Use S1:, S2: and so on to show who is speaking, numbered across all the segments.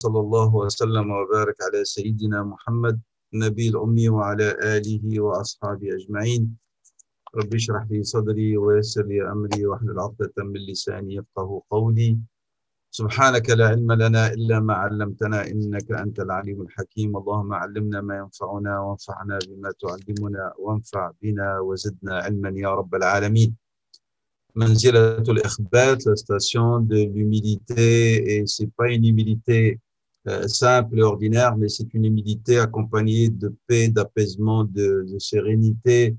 S1: صلى الله وسلم وبارك على سيدنا محمد النبي الأمي وعلى آله وأصحابه أجمعين. رب اشرح لي صدري ويسر لي أمري واحلل عقدة من لساني يفقهوا قولي. سبحانك لا علم لنا إلا ما علمتنا إنك أنت العليم الحكيم. اللهم علمنا ما ينفعنا وانفعنا بما تعلمنا وانفع بنا وزدنا علما يا رب العالمين. Manzilatul Ikhbat, la station de l'humilité, et c'est pas une humilité simple et ordinaire, mais c'est une humilité accompagnée de paix, d'apaisement, de sérénité,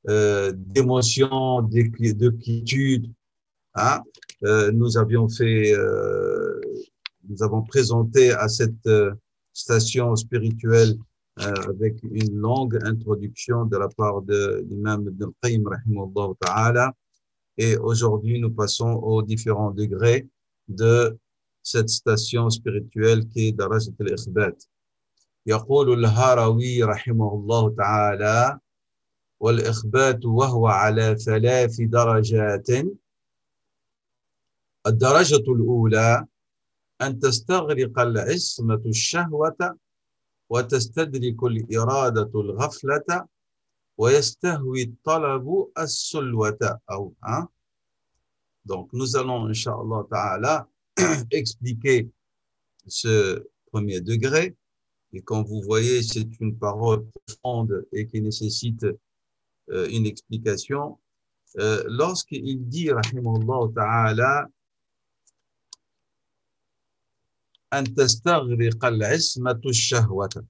S1: d'émotion, de quiétude. Hein? Nous avons présenté à cette station spirituelle avec une longue introduction de la part de l'imam Ibn al-Qayyim rahimahullah ta'ala. Et aujourd'hui, nous passons aux différents degrés de cette station spirituelle qui est Darajat al-Ikhbat. يقول الهروي رحمه الله تعالى: والإخبات وهو على 3 درجات. الدرجة الأولى أن تستغرق العصمة الشهوة وتستدرك الإرادة الغفلة ويستهوي الطلب السلوة أو Donc, nous allons, Inch'Allah Ta'ala, expliquer ce premier degré. Et comme vous voyez, c'est une parole profonde et qui nécessite une explication. Lorsqu'il dit, rahimahullah Ta'ala, أن تستغرق العصمة الشهوة.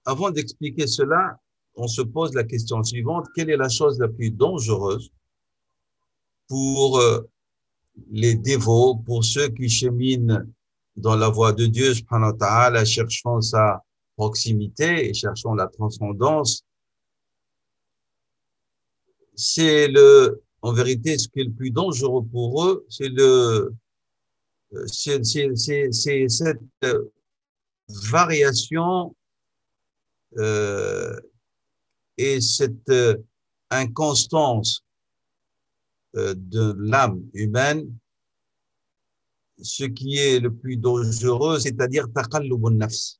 S1: Avant d'expliquer cela, on se pose la question suivante: quelle est la chose la plus dangereuse pour les dévots, pour ceux qui cheminent dans la voie de Dieu, subhanahu wa ta'ala, cherchant sa proximité et cherchant la transcendance? En vérité, ce qui est le plus dangereux pour eux, c'est cette variation et cette inconstance de l'âme humaine. Ce qui est le plus dangereux, c'est-à-dire taqallubun nafs.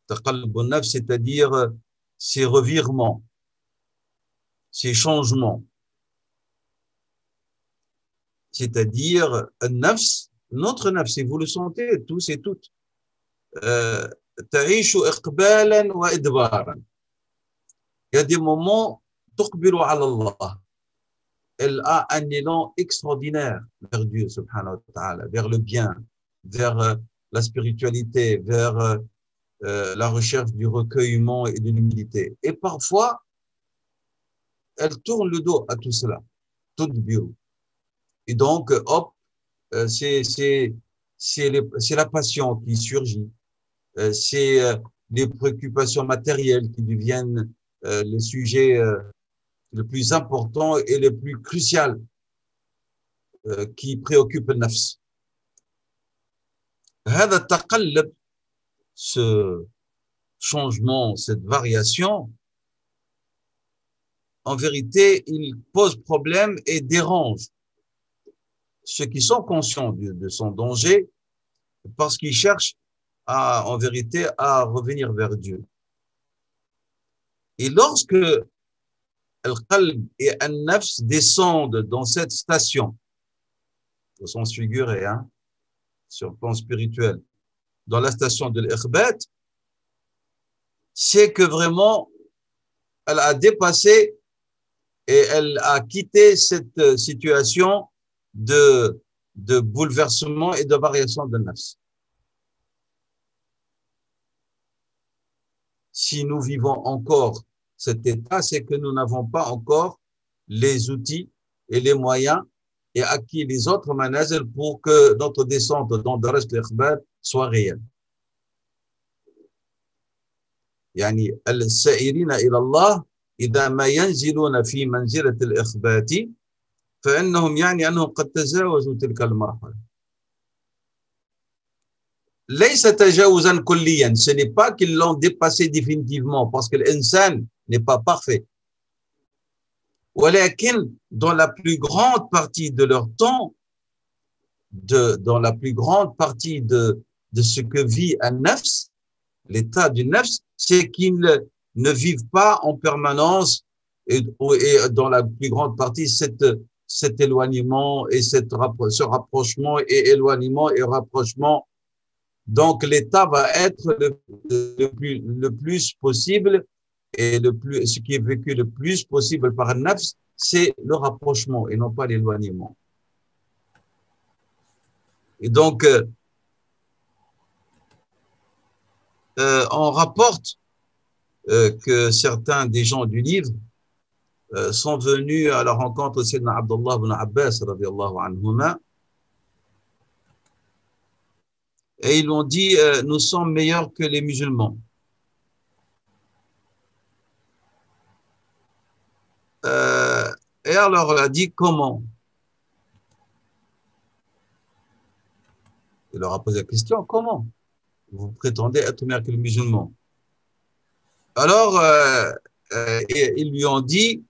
S1: Taqallubun nafs, c'est-à-dire ces revirements, ces changements. C'est-à-dire nafs, notre nafs, et vous le sentez tous et toutes. تعيش إقبالا وإدبارا. Il y a des moments تقبل على الله. Elle a un élan extraordinaire vers Dieu subhanahu wa ta'ala, vers le bien, vers la spiritualité, vers la recherche du recueillement et de l'humilité. Et parfois, elle tourne le dos à tout cela, tout le bureau. Et donc, hop, c'est la passion qui surgit. C'est les préoccupations matérielles qui deviennent les sujets le plus important et le plus crucial qui préoccupent le nafs. هذا التقلب, ce changement, cette variation, en vérité, il pose problème et dérange ceux qui sont conscients de son danger, parce qu'ils cherchent en vérité à revenir vers Dieu. Et lorsque Al-Qalb et Al-Nafs descendent dans cette station, au sens figuré, sur le plan spirituel, dans la station de l'Ikhbat, c'est que vraiment, elle a dépassé et elle a quitté cette situation de bouleversement et de variation de Nafs. Si nous vivons encore cet état, c'est que nous n'avons pas encore les outils et les moyens et acquis les autres manazil pour que notre descente dans Darajat al-Ikhbat soit réelle. يعني السائرين إلى الله إذا ما ينزلون في منزلة الإخبات فإنهم يعني أنهم قد تجاوزوا تلك المرحلة. ليس تجاوزا كليا, ce n'est pas qu'ils l'ont dépassé définitivement parce que l'insan n'est pas parfait. ولكن dans la plus grande partie de leur temps, dans la plus grande partie de ce que vit un nafs, l'état du nafs, c'est qu'ils ne vivent pas en permanence et dans la plus grande partie cet éloignement et ce rapprochement et éloignement et rapprochement. Donc, l'état va être le plus possible et ce qui est vécu le plus possible par un nafs, c'est le rapprochement et non pas l'éloignement. Et donc, on rapporte que certains des gens du livre sont venus à la rencontre de Sayyidina Abdullah ibn Abbas radiyallahu anhuma et ils lui ont dit nous sommes meilleurs que les musulmans. Et alors elle a dit comment? Il leur a posé la question, comment vous prétendez être meilleur que les musulmans? Alors ils lui ont dit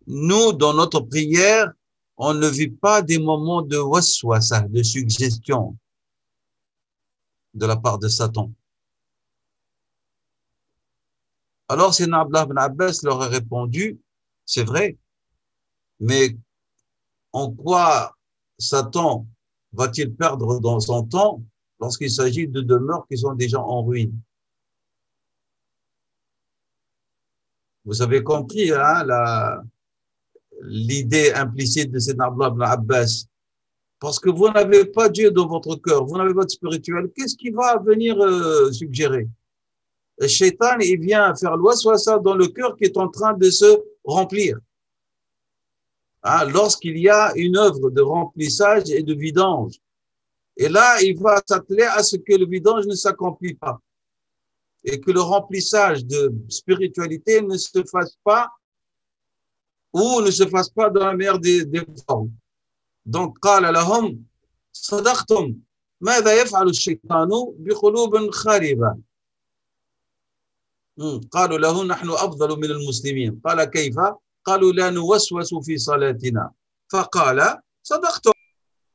S1: nous, dans notre prière, on ne vit pas des moments de waswasa, de suggestion de la part de Satan. Alors, Sayyidina Abdullah ibn Abbas leur a répondu, c'est vrai, mais en quoi Satan va-t-il perdre dans son temps lorsqu'il s'agit de demeures qui sont déjà en ruine? Vous avez compris hein, l'idée implicite de Sayyidina Abdullah ibn Abbas. Parce que vous n'avez pas Dieu dans votre cœur, vous n'avez pas de spirituel, qu'est-ce qui va venir suggérer? Le shaitan, il vient faire l'waswasa dans le cœur qui est en train de se remplir. Hein, lorsqu'il y a une œuvre de remplissage et de vidange. Et là, il va s'atteler à ce que le vidange ne s'accomplit pas. Et que le remplissage de spiritualité ne se fasse pas ou ne se fasse pas dans la meilleure des formes. Donc, قال لهم صدقتم ماذا يفعل الشيطان بقلوب خاربة قالوا له نحن أفضل من المسلمين قال كيف قالوا لا نوسوس في صلاتنا فقال صدقتم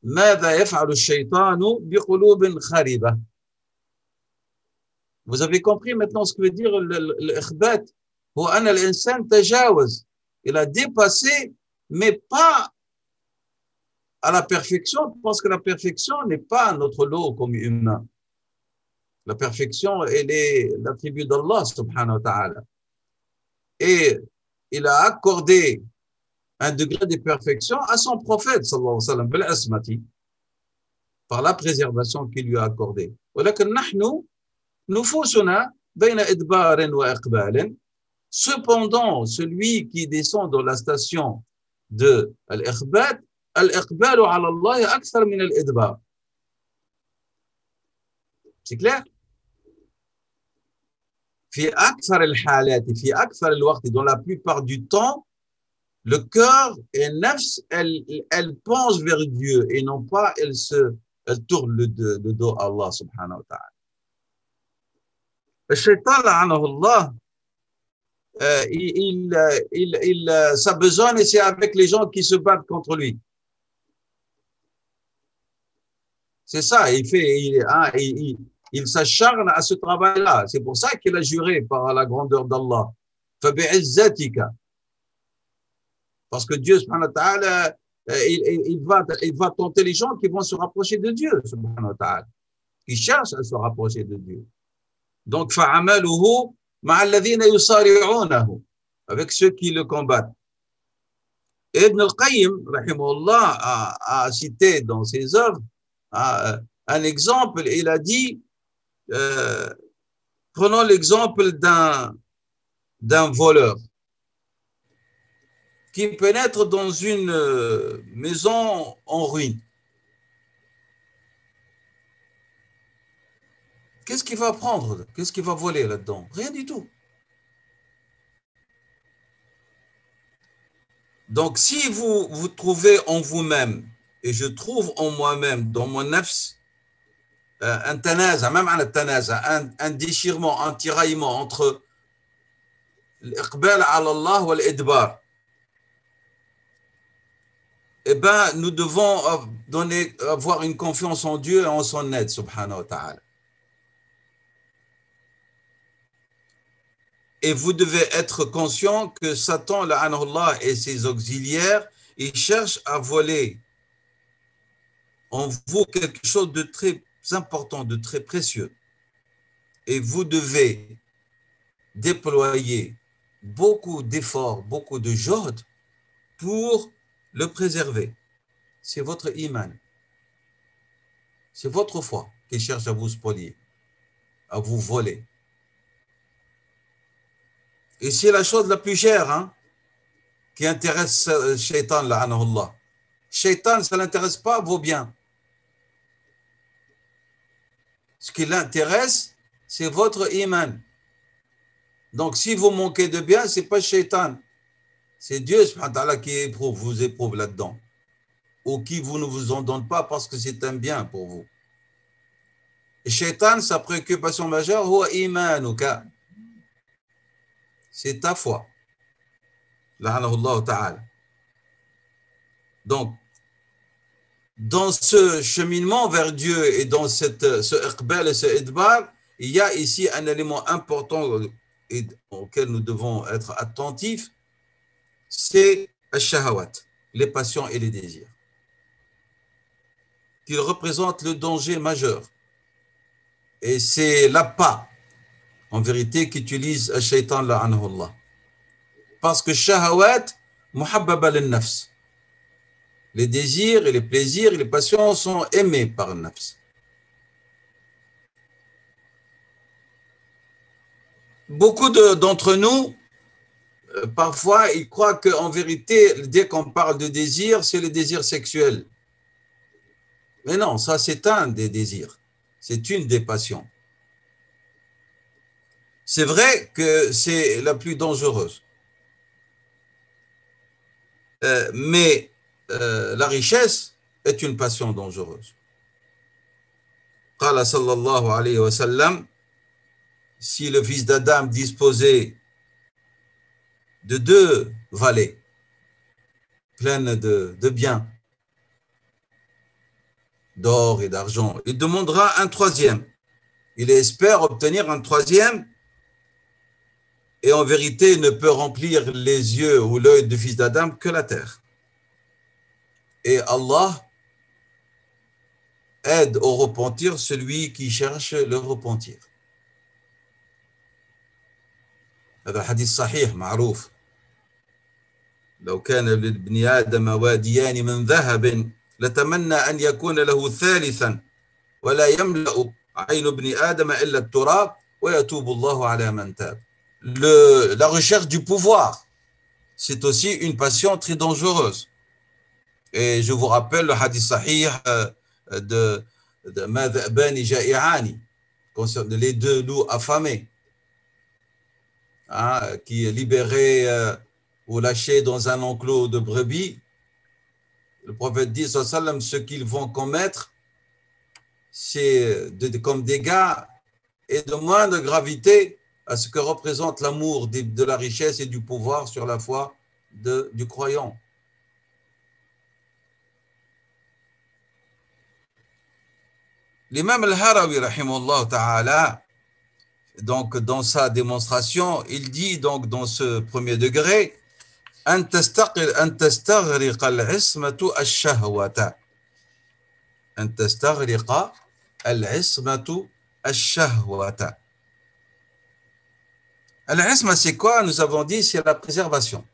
S1: ماذا يفعل الشيطان بقلوب خاربة. Vous avez compris maintenant ce que veut dire l'إخبات. هو أن الإنسان تجاوز, il a dépassé, mais pas à la perfection, parce que la perfection n'est pas notre lot comme humain. La perfection, elle est l'attribut d'Allah subhanahu wa ta'ala. Et il a accordé un degré de perfection à son prophète sallallahu alayhi wa sallam, bil asmati, par la préservation qu'il lui a accordée. ولكن نحن نفوسنا بين إدبار وإقبال. Cependant, celui qui descend dans la station de l'Ikhbat, الإقبال على الله أكثر من الإدبار. C'est clair? في أكثر الحالات في أكثر الوقت, dans la plupart du temps, le cœur et nafs, elle penche vers Dieu et non pas elle tourne le dos à Allah subhanahu wa ta'ala. Le shaitan, la'anahullah, sa besogne, c'est avec les gens qui se battent contre lui. C'est ça, il s'acharne à ce travail-là. C'est pour ça qu'il a juré par la grandeur d'Allah. Parce que Dieu, subhanahu wa ta'ala, il va tenter les gens qui vont se rapprocher de Dieu, subhanahu wa ta'ala, qui cherchent à se rapprocher de Dieu. Donc, فَعَمَلُهُ مَعَ الَّذِينَ يُصَارِعُونَهُ, avec ceux qui le combattent. Ibn al-Qayyim, rahimahullah, a cité dans ses œuvres un exemple. Il a dit, prenons l'exemple d'un voleur qui pénètre dans une maison en ruine. Qu'est-ce qu'il va prendre? Qu'est-ce qu'il va voler là-dedans? Rien du tout. Donc, si vous trouvez en vous-même, et je trouve en moi-même, dans mon nafs, un tanaza, même un déchirement, un tiraillement entre l'iqbal ala Allah ou l'idbar, eh ben, nous devons avoir une confiance en Dieu et en son aide, subhanahu wa ta'ala. Et vous devez être conscient que Satan, la'anahullah, et ses auxiliaires, ils cherchent à voler en vous quelque chose de très important, de très précieux. Et vous devez déployer beaucoup d'efforts, beaucoup de jod pour le préserver. C'est votre iman. C'est votre foi qui cherche à vous spolier, à vous voler. Et c'est la chose la plus chère hein, qui intéresse Shaitan, la'anahullah. Shaitan, ça ne l'intéresse pas vos biens. Ce qui l'intéresse, c'est votre iman. Donc, si vous manquez de bien, ce n'est pas Shaitan. C'est Dieu subhanahu wa ta'ala qui vous éprouve là-dedans. Ou qui vous ne vous en donne pas parce que c'est un bien pour vous. Et Shaitan, sa préoccupation majeure, huwa imanuka. C'est ta foi. La'anahullah ta'ala. Donc, dans ce cheminement vers Dieu et dans ce iqbal et ce idbar, il y a ici un élément important auquel nous devons être attentifs, c'est al-shahawat, les passions et les désirs, qui représentent le danger majeur. Et c'est l'appât, en vérité, qu'utilise al-shaytan la'anahullah. Parce que shahawat, muhabbaba lil-nafs. Les désirs et les plaisirs et les passions sont aimés par le nafs. Beaucoup d'entre nous, parfois, ils croient qu'en vérité, dès qu'on parle de désir, c'est le désir sexuel. Mais non, ça c'est un des désirs. C'est une des passions. C'est vrai que c'est la plus dangereuse. Mais la richesse est une passion dangereuse. Qala sallallahu alayhi wa sallam, si le fils d'Adam disposait de 2 vallées pleines de biens, d'or et d'argent, il demandera un 3e. Il espère obtenir un 3e et en vérité il ne peut remplir les yeux ou l'œil du fils d'Adam que la terre. Et Allah aide au repentir celui qui cherche le repentir. هذا حديث صحيح معروف. لو كان لابن آدم واديان من ذهب لتمنى أن يكون له ثالثا ولا يملأ عين ابن آدم إلا التراب ويتوب الله على من تاب. La recherche du pouvoir, c'est aussi une passion très dangereuse. Et je vous rappelle le hadith sahih de Madh'bani ja'i'ani, concernant les 2 loups affamés, hein, qui est libéré ou lâché dans un enclos de brebis. Le prophète dit, sallam, ce qu'ils vont commettre, c'est comme dégâts et de moindre gravité à ce que représente l'amour de la richesse et du pouvoir sur la foi du croyant. L'imam al-Harawi, rahimahullah ta'ala, donc dans sa démonstration, il dit donc dans ce premier degré, أن تستغرق العصمة الشهوة. أن تستغرق العصمة الشهوة. Al-isma, c'est quoi? Nous avons dit, c'est la préservation.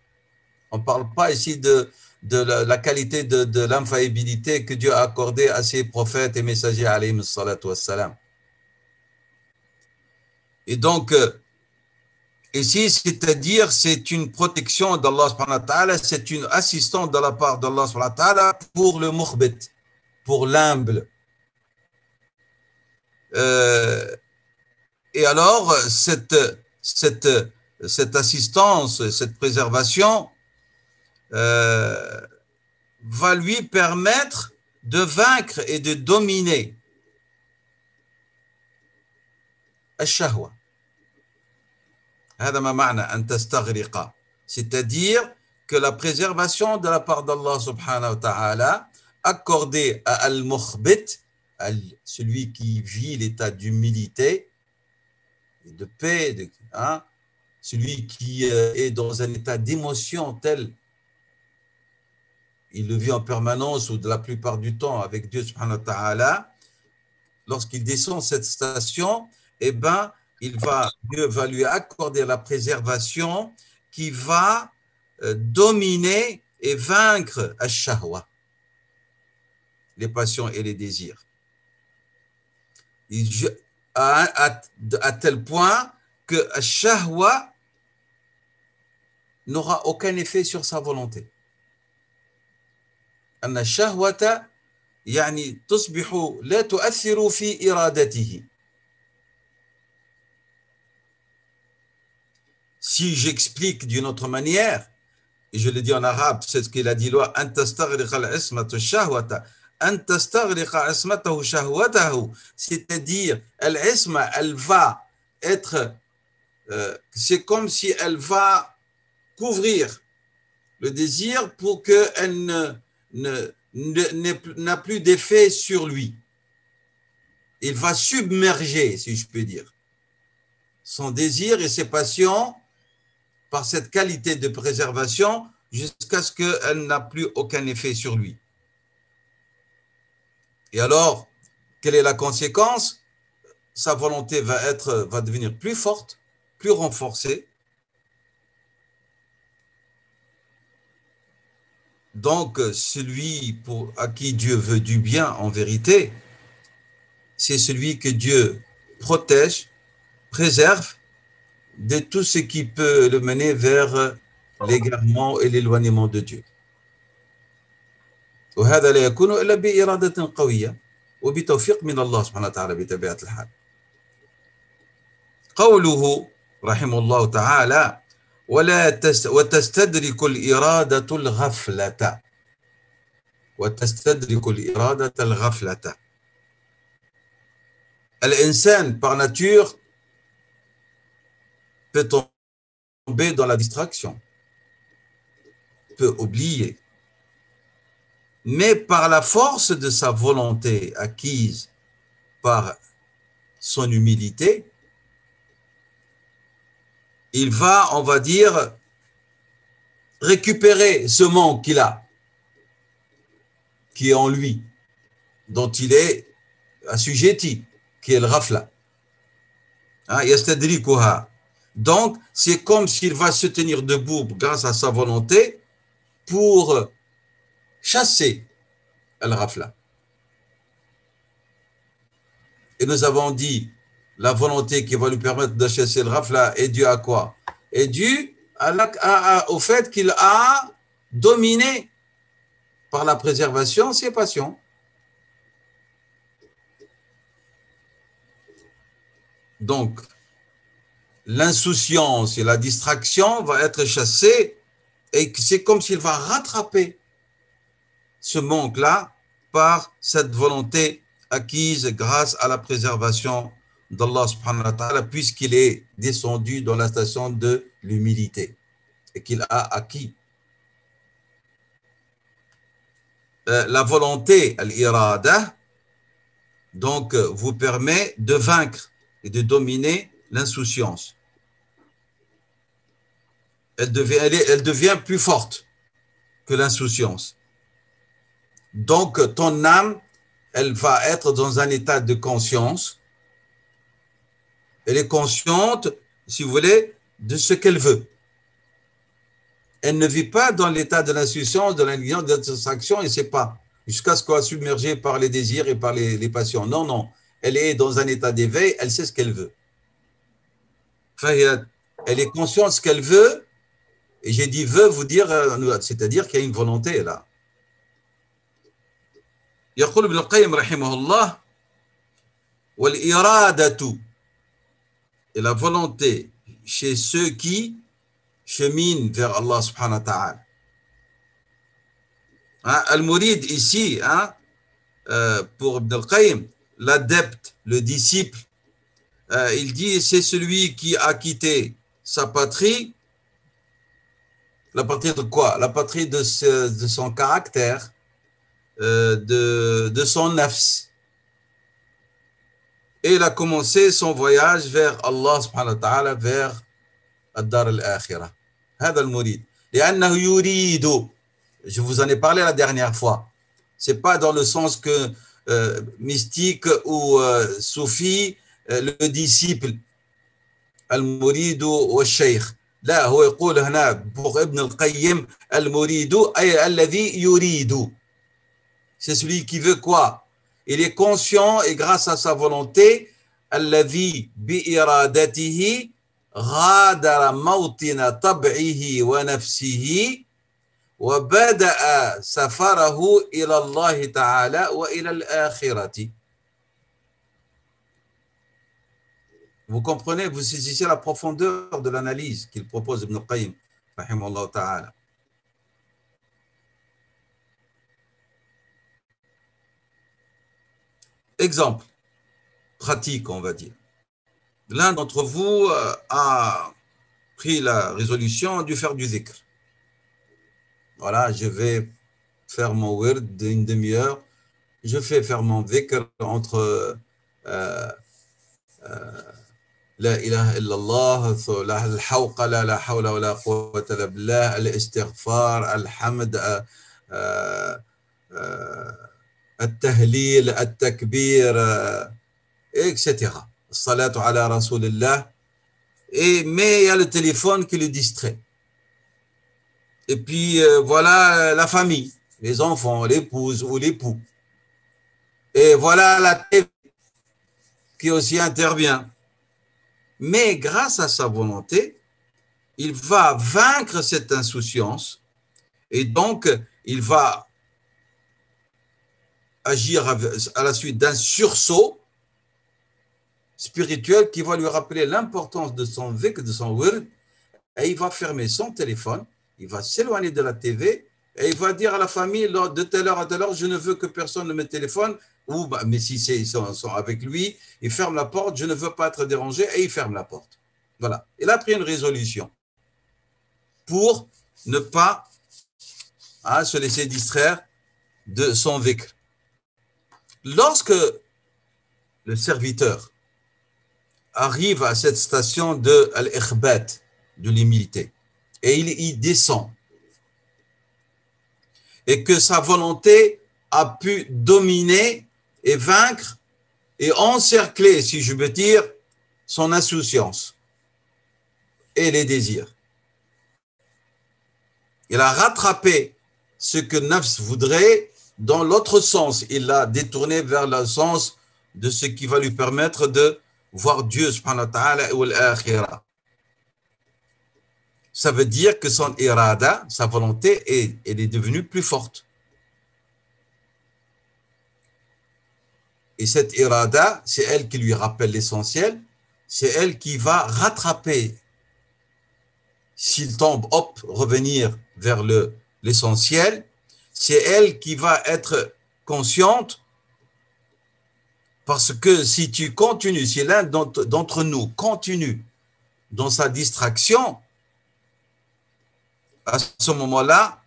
S1: On ne parle pas ici de la qualité de l'infaillibilité que Dieu a accordée à ses prophètes et messagers, alayhim salatu wassalam. Et donc, ici, c'est-à-dire, c'est une protection d'Allah subhanahu wa ta'ala, c'est une assistance de la part d'Allah subhanahu wa ta'ala pour le mukhbit, pour l'humble. Et alors, cette assistance, cette préservation va lui permettre de vaincre et de dominer al-shahwa. هذا ما معنى أن تستغرق, c'est-à-dire que la préservation de la part d'Allah subhanahu wa ta'ala accordée à Al-Mukhbit, celui qui vit l'état d'humilité, de paix, celui qui est dans un état d'émotion tel, il le vit en permanence ou de la plupart du temps avec Dieu subhanahu wa ta'ala, lorsqu'il descend cette station, eh ben, Dieu va lui accorder la préservation qui va dominer et vaincre ash-shahwa, les passions et les désirs. À tel point que ash-shahwa n'aura aucun effet sur sa volonté. أن الشهوة يعني تصبح لا تؤثر في إرادته. Si j'explique d'une autre manière, et je le dis en arabe, c'est ce qu'il a dit loi, أن تستغرق العصمة الشهوة أن تستغرق عصمته شهوته, c'est-à-dire l'isma, elle va être, c'est comme si elle va couvrir le désir pour qu'elle n'a plus d'effet sur lui. Il va submerger, si je peux dire, son désir et ses passions par cette qualité de préservation jusqu'à ce qu'elle n'a plus aucun effet sur lui. Et alors, quelle est la conséquence? Sa volonté va devenir plus forte, plus renforcée. Donc, celui à qui Dieu veut du bien, en vérité, c'est celui que Dieu protège, préserve de tout ce qui peut le mener vers l'égarement et l'éloignement de Dieu. وهذا لا يكون إلا بإرادة قوية وبتوفيق من الله سبحانه وتعالى بطبيعة الحال. قوله رحمه الله تعالى وتستدرك الإرادة الغفلة وتستدرك الإرادة الغفلة. الإنسان par nature peut tomber dans la distraction, peut oublier, mais par la force de sa volonté acquise par son humilité, il va, on va dire, récupérer ce manque qu'il a, qui est en lui, dont il est assujetti, qui est le ghafla. Yastadrikuha. Donc, c'est comme s'il va se tenir debout grâce à sa volonté pour chasser le ghafla. Et nous avons dit, la volonté qui va lui permettre de chasser le ghafla est due à quoi? Est due au fait qu'il a dominé par la préservation ses passions. Donc, l'insouciance et la distraction vont être chassées et c'est comme s'il va rattraper ce manque-là par cette volonté acquise grâce à la préservation d'Allah subhanahu wa ta'ala, puisqu'il est descendu dans la station de l'humilité et qu'il a acquis. La volonté, l'irada, donc vous permet de vaincre et de dominer l'insouciance. Elle devient plus forte que l'insouciance. Donc, ton âme, elle va être dans un état de conscience. Elle est consciente, si vous voulez, de ce qu'elle veut. Elle ne vit pas dans l'état de l'insouciance, de l'ignorance, de la distraction, et ne sait pas, jusqu'à ce qu'elle soit submergée par les désirs et par les passions. Non, non. Elle est dans un état d'éveil, elle sait ce qu'elle veut. Elle est consciente de ce qu'elle veut, et j'ai dit veut vous dire, c'est-à-dire qu'il y a une volonté là. يقول ابن القيم رحمه الله والإرادة, et la volonté chez ceux qui cheminent vers Allah subhanahu wa ta'ala. Al-Murid ici, pour Ibn al-Qayyim, l'adepte, le disciple, il dit c'est celui qui a quitté sa patrie La patrie de quoi? La patrie de son caractère, de son nafs. Et il a commencé son voyage vers Allah subhanahu wa ta'ala, vers الدار الآخرة. هذا المريد. لأنه يريد. Je vous en ai parlé la dernière fois. C'est pas dans le sens que mystique ou soufi, le disciple, المريد والشيخ. لا, هو يقول هنا pour ابن القيم المريد أي الذي يريد. C'est celui qui veut quoi? Il est conscient et grâce à sa volonté, الذي بإرادته غادر موطن طبعه ونفسه وبدأ سفره إلى الله تعالى وإلى الآخرة. Vous comprenez, vous saisissez la profondeur de l'analyse qu'il propose Ibn al-Qayyim, rahimahullah ta'ala. Exemple pratique, on va dire. L'un d'entre vous a pris la résolution de faire du zikr. Voilà, je vais faire mon wird d'une demi-heure. Je fais faire mon zikr entre لا إله إلا الله الحوقلة لا حول ولا قوة إلا بالله الاستغفار الحمد التهليل التكبير etc. الصلاة على رسول الله. Mais il y a le téléphone qui le distrait. Et puis voilà la famille, les enfants, l'épouse ou l'époux. Et voilà la TV qui aussi intervient. Mais grâce à sa volonté, il va vaincre cette insouciance et donc il va agir à la suite d'un sursaut spirituel qui va lui rappeler l'importance de son zikr, de son wird, et il va fermer son téléphone, il va s'éloigner de la TV et il va dire à la famille de telle heure à telle heure, je ne veux que personne ne me téléphone, ou mais si ils sont avec lui, il ferme la porte, je ne veux pas être dérangé, et il ferme la porte. Voilà. Il a pris une résolution pour ne pas se laisser distraire de son zikr. Lorsque le serviteur arrive à cette station de al-ikhbat, de l'humilité, et il y descend, et que sa volonté a pu dominer et vaincre et encercler, si je veux dire, son insouciance et les désirs. Il a rattrapé ce que Nafs voudrait dans l'autre sens. Il l'a détourné vers le sens de ce qui va lui permettre de voir Dieu, subhanahu wa ta'ala, ou l'akhira. Ça veut dire que son irada, sa volonté, elle est devenue plus forte. Et cette irada, c'est elle qui lui rappelle l'essentiel, c'est elle qui va rattraper, s'il tombe, hop, revenir vers l'essentiel, c'est elle qui va être consciente, parce que si tu continues, si l'un d'entre nous continue dans sa distraction, à ce moment-là,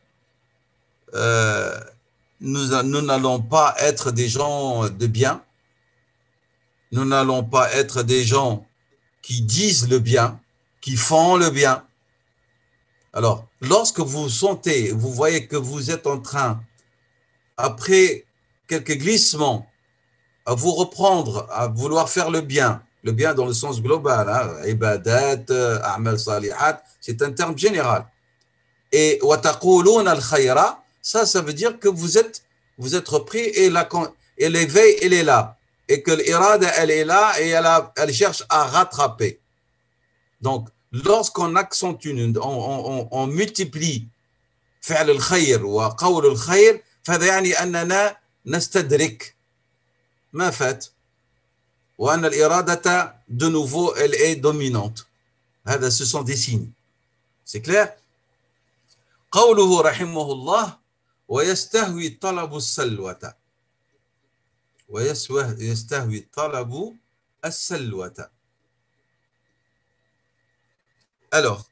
S1: nous n'allons pas être des gens de bien, nous n'allons pas être des gens qui disent le bien, qui font le bien. Alors, lorsque vous sentez, vous voyez que vous êtes en train, après quelques glissements, à vous reprendre, à vouloir faire le bien dans le sens global, ibadat, a'mal salihat, c'est un terme général. Et وَتَقُولُونَ الْخَيْرَ, ça veut dire que vous êtes repris et l'éveil, elle est là. Et que l'irada, elle est là et elle cherche à rattraper. Donc, lorsqu'on accentue, on multiplie فعل الخير وقول الخير, فهذا يعني أننا نستدرك ما فات وأن الإرادة de nouveau elle est dominante. هذا, ce sont des signes. C'est clair? قوله رحمه الله ويستهوي طلب السلوة ويستهوي طلب السلوة. Alors,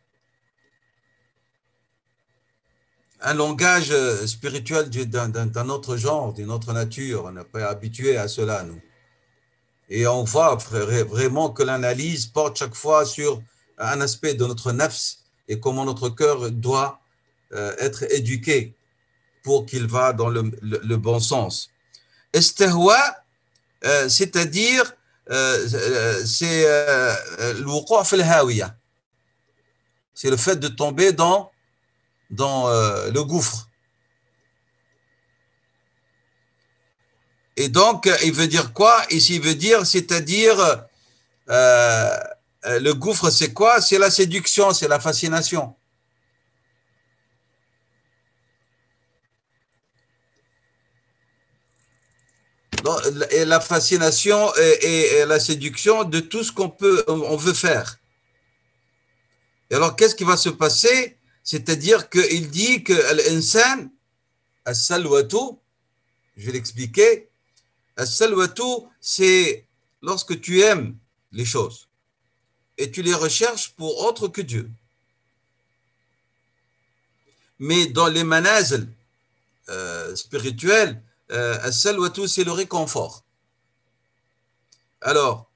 S1: un langage spirituel d'un autre genre, d'une autre nature. On n'est pas habitué à cela, nous. Et on voit vraiment que l'analyse porte chaque fois sur un aspect de notre nafs et comment notre cœur doit être éduqué pour qu'il va dans le bon sens. Istihwa, c'est-à-dire c'est l'wuqu' fil hawiya. C'est le fait de tomber dans le gouffre. Et donc, il veut dire quoi? Ici, il veut dire, c'est-à-dire, le gouffre, c'est quoi? C'est la séduction, c'est la fascination. Et la fascination et la séduction de tout ce on veut faire. Et alors, qu'est-ce qui va se passer? C'est-à-dire qu'il dit que l'insan, as-salwatu, je vais l'expliquer, as-salwatu, c'est lorsque tu aimes les choses et tu les recherches pour autre que Dieu. Mais dans les manazil spirituels, as-salwatu, c'est le réconfort. Alors,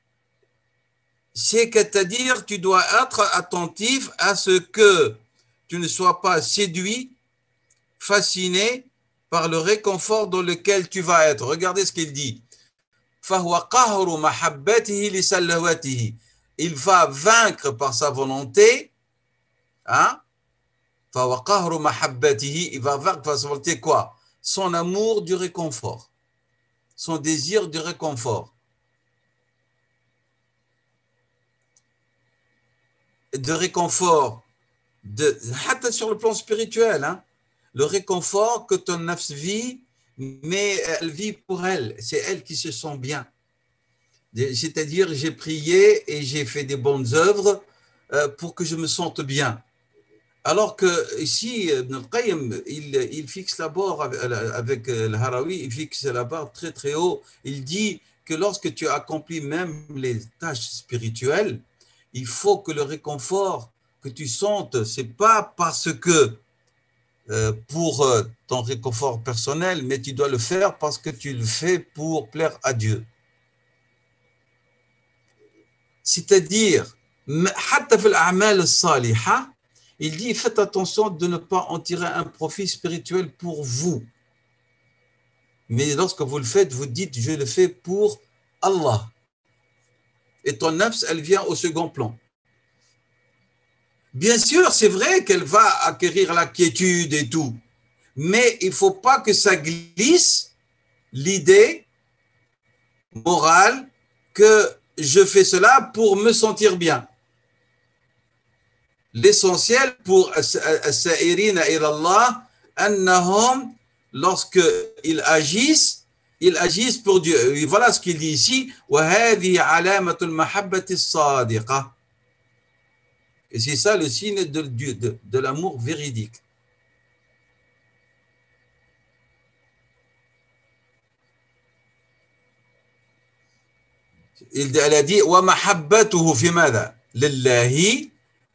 S1: c'est-à-dire tu dois être attentif à ce que tu ne sois pas séduit, fasciné par le réconfort dans lequel tu vas être. Regardez ce qu'il dit. Il va vaincre par sa volonté, hein? Il va vaincre par sa volonté quoi? Son amour du réconfort, son désir du réconfort. De réconfort, sur le plan spirituel, hein? Le réconfort que ton nafs vit, mais elle vit pour elle, c'est elle qui se sent bien. C'est-à-dire, j'ai prié et j'ai fait des bonnes œuvres pour que je me sente bien. Alors que ici, Ibn al-Qayyim, il fixe la barre avec le Harawi, il fixe la barre très très haut. Il dit que lorsque tu accomplis même les tâches spirituelles, il faut que le réconfort que tu sentes, c'est pas parce que pour ton réconfort personnel, mais tu dois le faire parce que tu le fais pour plaire à Dieu. C'est-à-dire, il dit faites attention de ne pas en tirer un profit spirituel pour vous. Mais lorsque vous le faites, vous dites je le fais pour Allah. Et ton nafs, elle vient au second plan. Bien sûr, c'est vrai qu'elle va acquérir la quiétude et tout, mais il ne faut pas que ça glisse l'idée morale que je fais cela pour me sentir bien. L'essentiel pour as-sa'irina ila Allah, annahum, lorsqu'ils agissent pour Dieu. Et voilà ce qu'il dit ici. وَهَذِي عَلَامَةُ الْمَحَبَّةِ الصَّادِقَةِ. Et c'est ça le signe de l'amour véridique. Elle a dit وَمَحَبَّتُهُ فِي مَاذَا لِلَّهِ,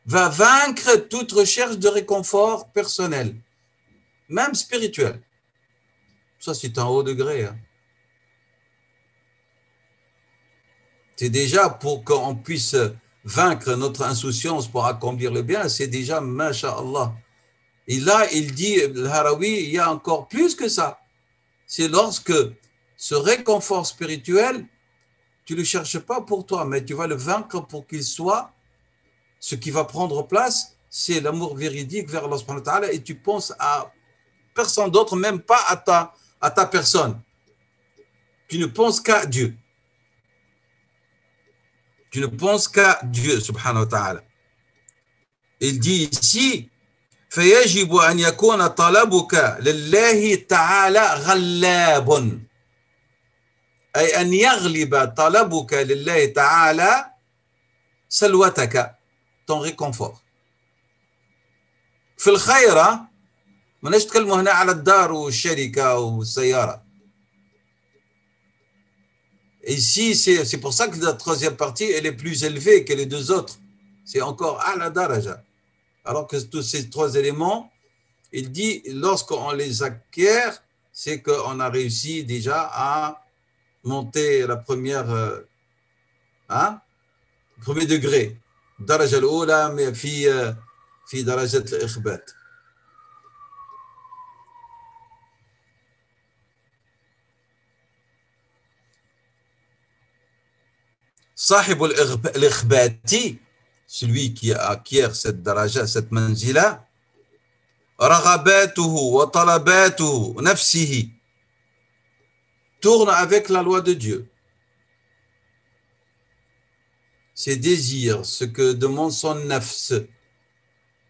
S1: va vaincre toute recherche de réconfort personnel, même spirituel. Ça, c'est un haut degré. Hein. C'est déjà pour qu'on puisse vaincre notre insouciance pour accomplir le bien, c'est déjà masha'Allah. Et là, il dit, le Harawi, il y a encore plus que ça. C'est lorsque ce réconfort spirituel, tu ne le cherches pas pour toi, mais tu vas le vaincre pour qu'il soit. Ce qui va prendre place, c'est l'amour véridique vers Allah subhanahu wa ta'ala et tu penses à personne d'autre, même pas à ta personne. Tu ne penses qu'à Dieu. Tu ne penses qu'à Dieu subhanahu wa ta'ala. Il dit ici, فيجب أن يكون طلبك لله تعالى غلاب أي أن يغلب طلبك لله تعالى سلوتك, ton réconfort. في الخير ما نتكلم هنا على الدار والشركة والسيارة. Ici, c'est pour ça que la troisième partie, elle est plus élevée que les deux autres. C'est encore à la daraja. Alors que tous ces trois éléments, Il dit, lorsqu'on les acquiert, c'est qu'on a réussi déjà à monter la première, premier degré. الدرجة الأولى في درجة الإخبات. صاحب الإخبات, celui qui acquiert cette daraja, cette manzila, رغباته وطلباته نفسه, tourne avec la loi de Dieu. Ses désirs, ce que demande son nafs,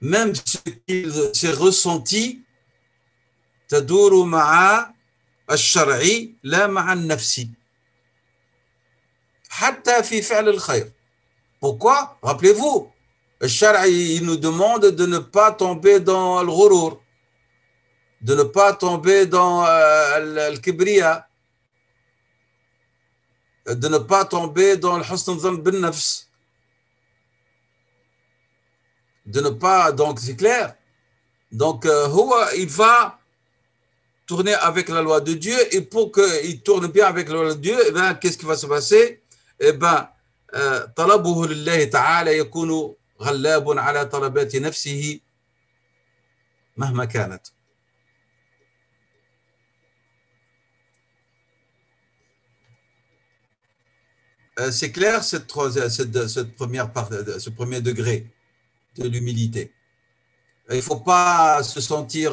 S1: même ce qu'il s'est ressenti, تدور مع الشرع لا مع النفس حتى في فعل الخير. Pourquoi? Rappelez-vous, le Shara, il nous demande de ne pas tomber dans le ghurur, de ne pas tomber dans le kibriya, de ne pas tomber dans le husn dhann bin nafs, de ne pas, donc c'est clair. Donc, il va tourner avec la loi de Dieu, et pour qu'il tourne bien avec la loi de Dieu, eh bien, qu'est-ce qui va se passer? Eh bien, طلبه لله تعالى يكون غلاب على طلبات نفسه مهما كانت. C'est clair cette première part, ce premier degré de l'humilité. Il ne faut pas se sentir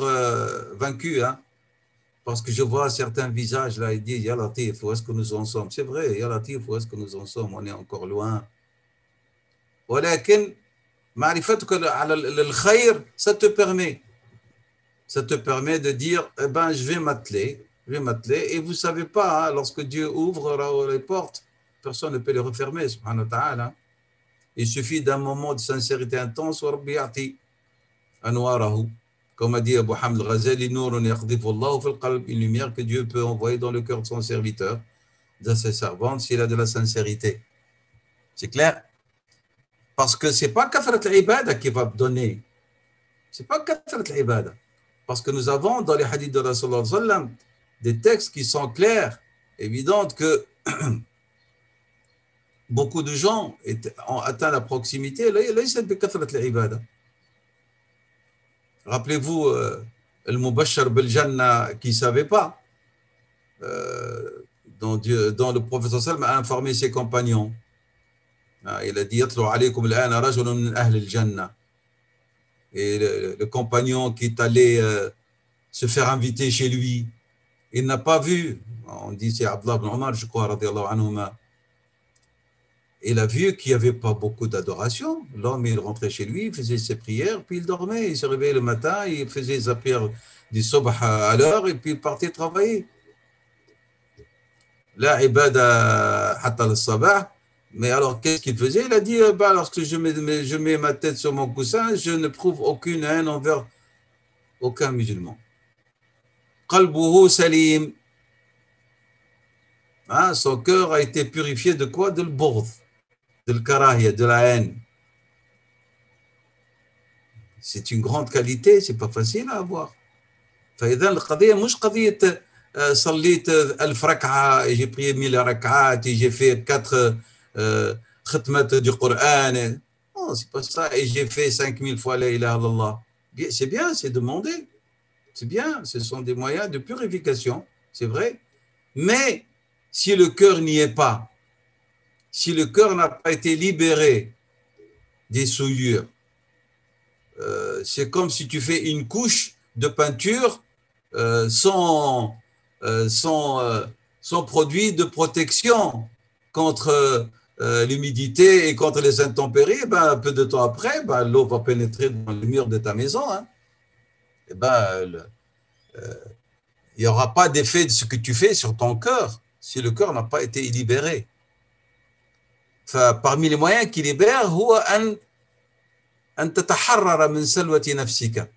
S1: vaincu, hein, parce que je vois certains visages là, ils disent Ya Latif, où est-ce que nous en sommes? C'est vrai, Ya Latif, où est-ce que nous en sommes? On est encore loin. ولكن معرفتك على الخير, ça te permet de dire eh ben, je vais m'atteler, et vous ne savez pas, hein, lorsque Dieu ouvre les portes, personne ne peut les refermer, subhanahu wa ta'ala. Il suffit d'un moment de sincérité intense, وربي يعطي أنواره. Comme a dit Abu Hamd al-Ghazali, نور يقذفه الله في القلب, une lumière que Dieu peut envoyer dans le cœur de son serviteur, de ses servantes, s'il a de la sincérité. C'est clair? Parce que ce n'est pas Kathrat al-Ibada qui va donner. Ce n'est pas Kathrat al-Ibada. Parce que nous avons dans les hadiths de Rasulullah sallallahu alayhi wa sallam des textes qui sont clairs, évidents, que beaucoup de gens ont atteint la proximité. Là, c'est de Kathrat al-Ibada. Rappelez-vous, le Mubashar bil-Jannah qui ne savait pas, dont le prophète sallallahu alayhi wa sallam a informé ses compagnons. Il a dit Yatlu alaykum al-ana rajulun min ahli al-Jannah. Et le compagnon qui est allé se faire inviter chez lui, il n'a pas vu, on dit c'est Abdullah ibn Omar, je crois, radiyallahu anhuma. Il a vu qu'il n'y avait pas beaucoup d'adoration. L'homme, il rentrait chez lui, il faisait ses prières, puis il dormait. Il se réveillait le matin, il faisait sa prière du subh à l'heure, et puis il partait travailler. La ibada hatta al-sabah. Mais alors, qu'est-ce qu'il faisait? Il a dit, lorsque je mets ma tête sur mon coussin, je ne prouve aucune haine envers aucun musulman. Qalbuhu salim. Hein, son cœur a été purifié de quoi? De l'bourd, de l'karahia, de la haine. C'est une grande qualité, c'est pas facile à avoir. فإذا القضية مش قضية صليت 1000 ركعة, j'ai prié 1000 ركعات, j'ai fait 4 khatmat du Coran. Non, c'est pas ça. Et j'ai fait 5000 fois la ilaha illallah. C'est bien, c'est demandé. C'est bien, ce sont des moyens de purification, c'est vrai. Mais si le cœur n'y est pas, si le cœur n'a pas été libéré des souillures, c'est comme si tu fais une couche de peinture sans produit de protection contre l'humidité et contre les intempéries. Ben, un peu de temps après, l'eau va pénétrer dans le mur de ta maison. Hein. Et il n'y aura pas d'effet de ce que tu fais sur ton cœur si le cœur n'a pas été libéré. Enfin, parmi les moyens qui libèrent, هو أن تتحرر من سلوة نفسك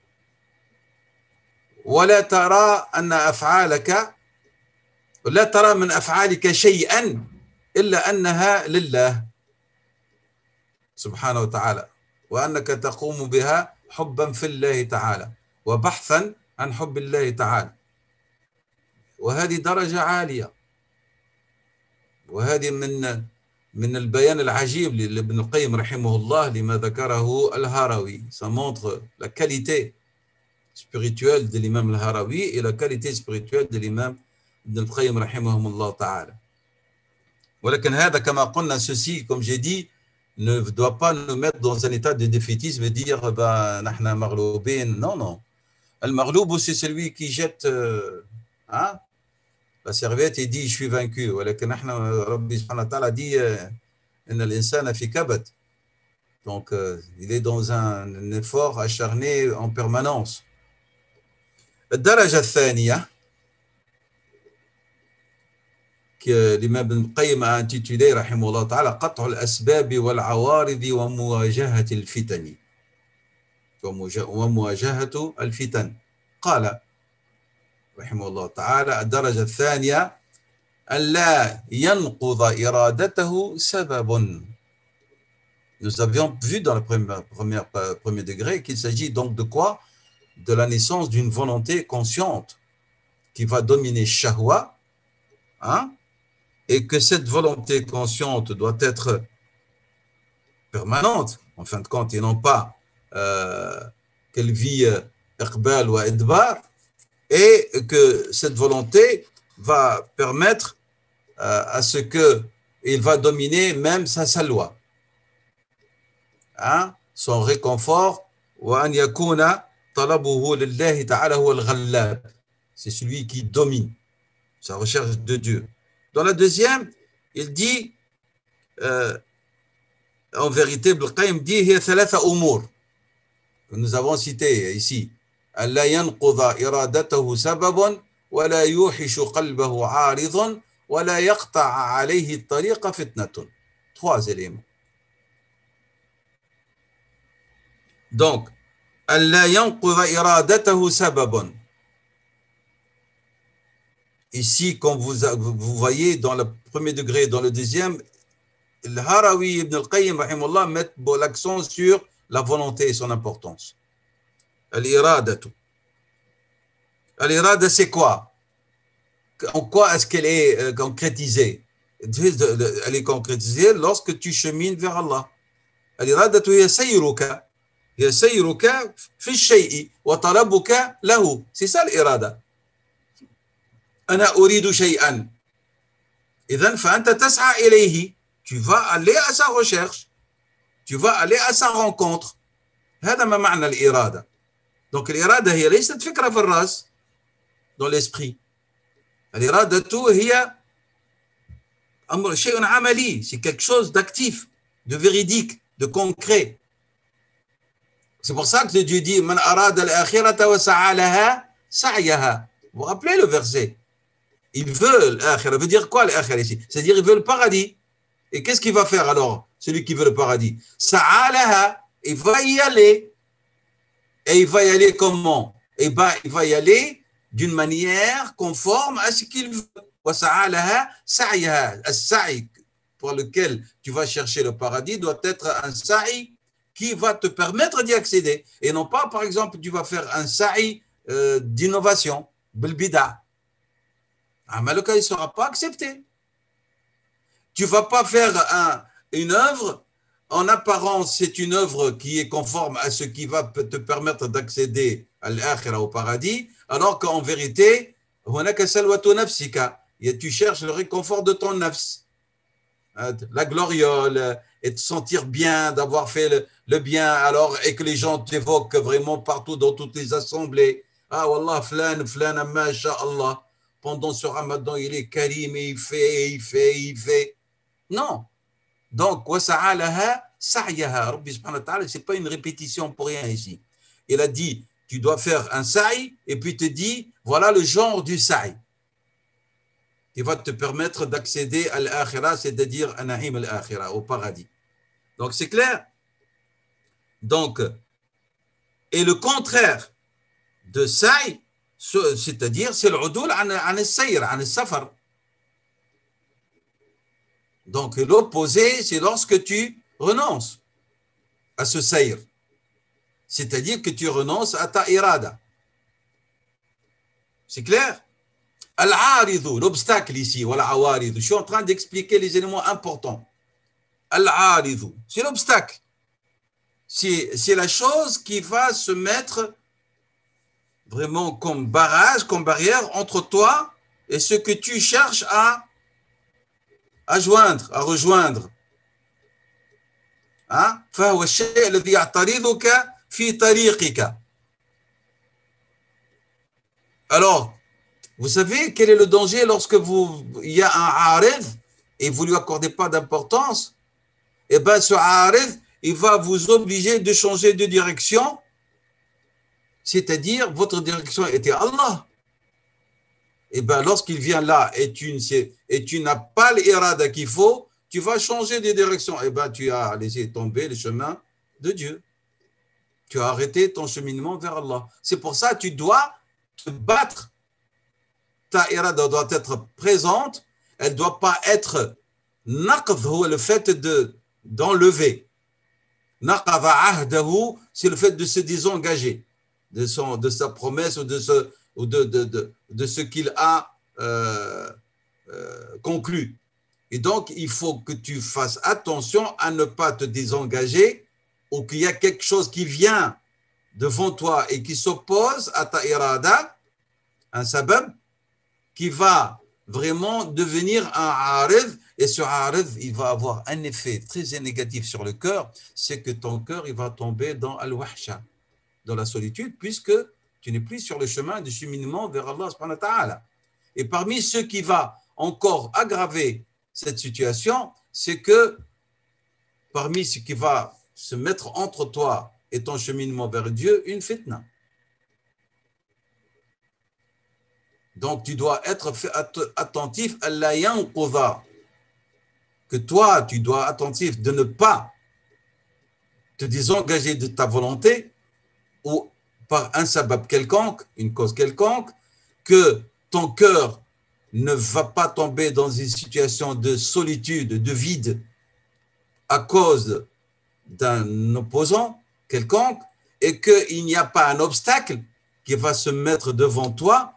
S1: ولا ترى أن أفعالك لا ترى من أفعالك شيئا إلا أنها لله سبحانه وتعالى وأنك تقوم بها حبا في الله تعالى وبحثا عن حب الله تعالى. وهذه درجة عالية، وهذه من البيان العجيب لابن القيم رحمه الله لما ذكره الهروي. Ça montre la qualité spirituelle de l'imam al-Harawi et la qualité spirituelle de l'imam Ibn al-Qayyim rahimahumullah ta'ala. ولكن هذا كما قلنا, ceci, comme j'ai dit, ne doit pas nous mettre dans un état de défaitisme et dire bah, نحن مغلوبين. Non, non. Al-Maghloub, c'est celui qui jette hein, la serviette et dit je suis vaincu. ولكن نحن ربي سبحانه وتعالى dit إن الإنسان في كبد. Donc il est dans un effort acharné en permanence. الدرجة الثانية que l'imam Ibn Qayyim a intitulé rahimahullah ta'ala قطع الأسباب والعوارض ومواجهة الفتن. ومواجهة الفتن. قال رحمه الله تعالى الدرجة الثانية أن لا ينقض إرادته سبب. Nous avions vu dans le premier degré qu'il s'agit donc de quoi? De la naissance d'une volonté consciente qui va dominer shahwa, hein? Et que cette volonté consciente doit être permanente, en fin de compte, et non pas qu'elle vit iqbal ou idbar, et que cette volonté va permettre à ce qu'il va dominer même sa loi. Hein? Son réconfort, وأن يكون طلبه لله تعالى هو الغلاب. C'est celui qui domine sa recherche de Dieu. Dans la deuxième, il dit, en vérité, Ibn Qayyim dit, هي ثلاثة أمور. Nous avons cité ici, ألا ينقض إرادته سبب ولا يوحش قلبه عارض ولا يقطع عليه الطريق فتنة. Trois éléments. Donc, ألا ينقض إرادته سبب. Ici, comme vous voyez dans le premier degré et dans le deuxième, le Harawi Ibn al-Qayyim rahimahullah met l'accent sur la volonté et son importance. Al-iradatu. Al-irada, c'est quoi? En quoi est-ce qu'elle est concrétisée? Elle est concrétisée lorsque tu chemines vers Allah. Al-iradatu hiya sayruka. هي سيرك في الشيء وطلبك له. C'est ça l'irada. أنا أريد شيئا. إذن فأنت تسعى إليه. Tu vas aller à sa recherche. Tu vas aller à sa rencontre. هذا ما معنى الإرادة. Donc الإرادة هي ليست فكرة في الرأس, dans l'esprit. الإرادة هي أمر شيء عملي. C'est quelque chose d'actif, de véridique, de concret. C'est pour ça que Dieu dit Man arada al-akhirata wa sa'a laha sa'yaha. Vous vous rappelez le verset? Il veut l'akhira. Veut dire quoi l'akhira ici? C'est-à-dire il veut le paradis. Et qu'est-ce qu'il va faire alors, celui qui veut le paradis? Sa'a laha. Il va y aller. Et il va y aller comment? Eh bien, il va y aller d'une manière conforme à ce qu'il veut. Wa sa'a laha sa'yaha. As-sa'i pour lequel tu vas chercher le paradis doit être un sa'i qui va te permettre d'y accéder. Et non pas, par exemple, tu vas faire un sa'i d'innovation, bilbida. Mais le cas, il ne sera pas accepté. Tu ne vas pas faire une œuvre, en apparence, c'est une œuvre qui est conforme à ce qui va te permettre d'accéder à l'akhira, au paradis, alors qu'en vérité, tu cherches le réconfort de ton nafs, la gloriole, et te sentir bien, d'avoir fait le bien, alors, et que les gens t'évoquent vraiment partout dans toutes les assemblées. Ah, wallah, flan, masha'Allah. Pendant ce ramadan, il est karim et il fait. Non. Donc, wa sa'alaha sa'yaha. Rabbi subhanahu wa ta'ala, c'est pas une répétition pour rien ici. Il a dit, tu dois faire un sa'i, et puis te dit, voilà le genre du sa'i qui va te permettre d'accéder à l'akhira, c'est-à-dire à na'im al-akhira, au paradis. Donc, c'est clair? Donc, et le contraire de sa'i, c'est-à-dire, c'est le udul an al-sayr, an al-safar. Donc, l'opposé, c'est lorsque tu renonces à ce sayr. C'est-à-dire que tu renonces à ta irada. C'est clair? Al-aridhu, l'obstacle ici, ou al-awaridhu. Je suis en train d'expliquer les éléments importants. Al-aridhu, c'est l'obstacle. C'est la chose qui va se mettre vraiment comme barrage, comme barrière entre toi et ce que tu cherches à joindre, à rejoindre. Hein? فهو الشيء الذي يعترضك في طريقك. Alors, vous savez quel est le danger lorsque il y a un arid et vous ne lui accordez pas d'importance? Eh bien, ce arid, il va vous obliger de changer de direction, c'est-à-dire votre direction était Allah. Eh bien, lorsqu'il vient là et tu n'as pas l'irada qu'il faut, tu vas changer de direction. Eh bien, tu as laissé tomber le chemin de Dieu. Tu as arrêté ton cheminement vers Allah. C'est pour ça que tu dois te battre. Ta irada doit être présente. Elle ne doit pas être naqd, le fait d'enlever. Naqadha ahdahu, c'est le fait de se désengager de sa promesse ou de ce qu'il a conclu. Et donc, il faut que tu fasses attention à ne pas te désengager ou qu'il y a quelque chose qui vient devant toi et qui s'oppose à ta irada, un sabab, qui va vraiment devenir un arid. Et ce arid, il va avoir un effet très négatif sur le cœur, c'est que ton cœur, il va tomber dans al-wahsha, dans la solitude, puisque tu n'es plus sur le chemin de cheminement vers Allah subhanahu wa ta'ala. Et parmi ceux qui va encore aggraver cette situation, c'est que parmi ce qui va se mettre entre toi et ton cheminement vers Dieu, une fitna. Donc tu dois être attentif à la yanqudha, que toi tu dois être attentif de ne pas te désengager de ta volonté ou par un sabab quelconque, une cause quelconque, que ton cœur ne va pas tomber dans une situation de solitude, de vide, à cause d'un opposant quelconque, et qu'il n'y a pas un obstacle qui va se mettre devant toi,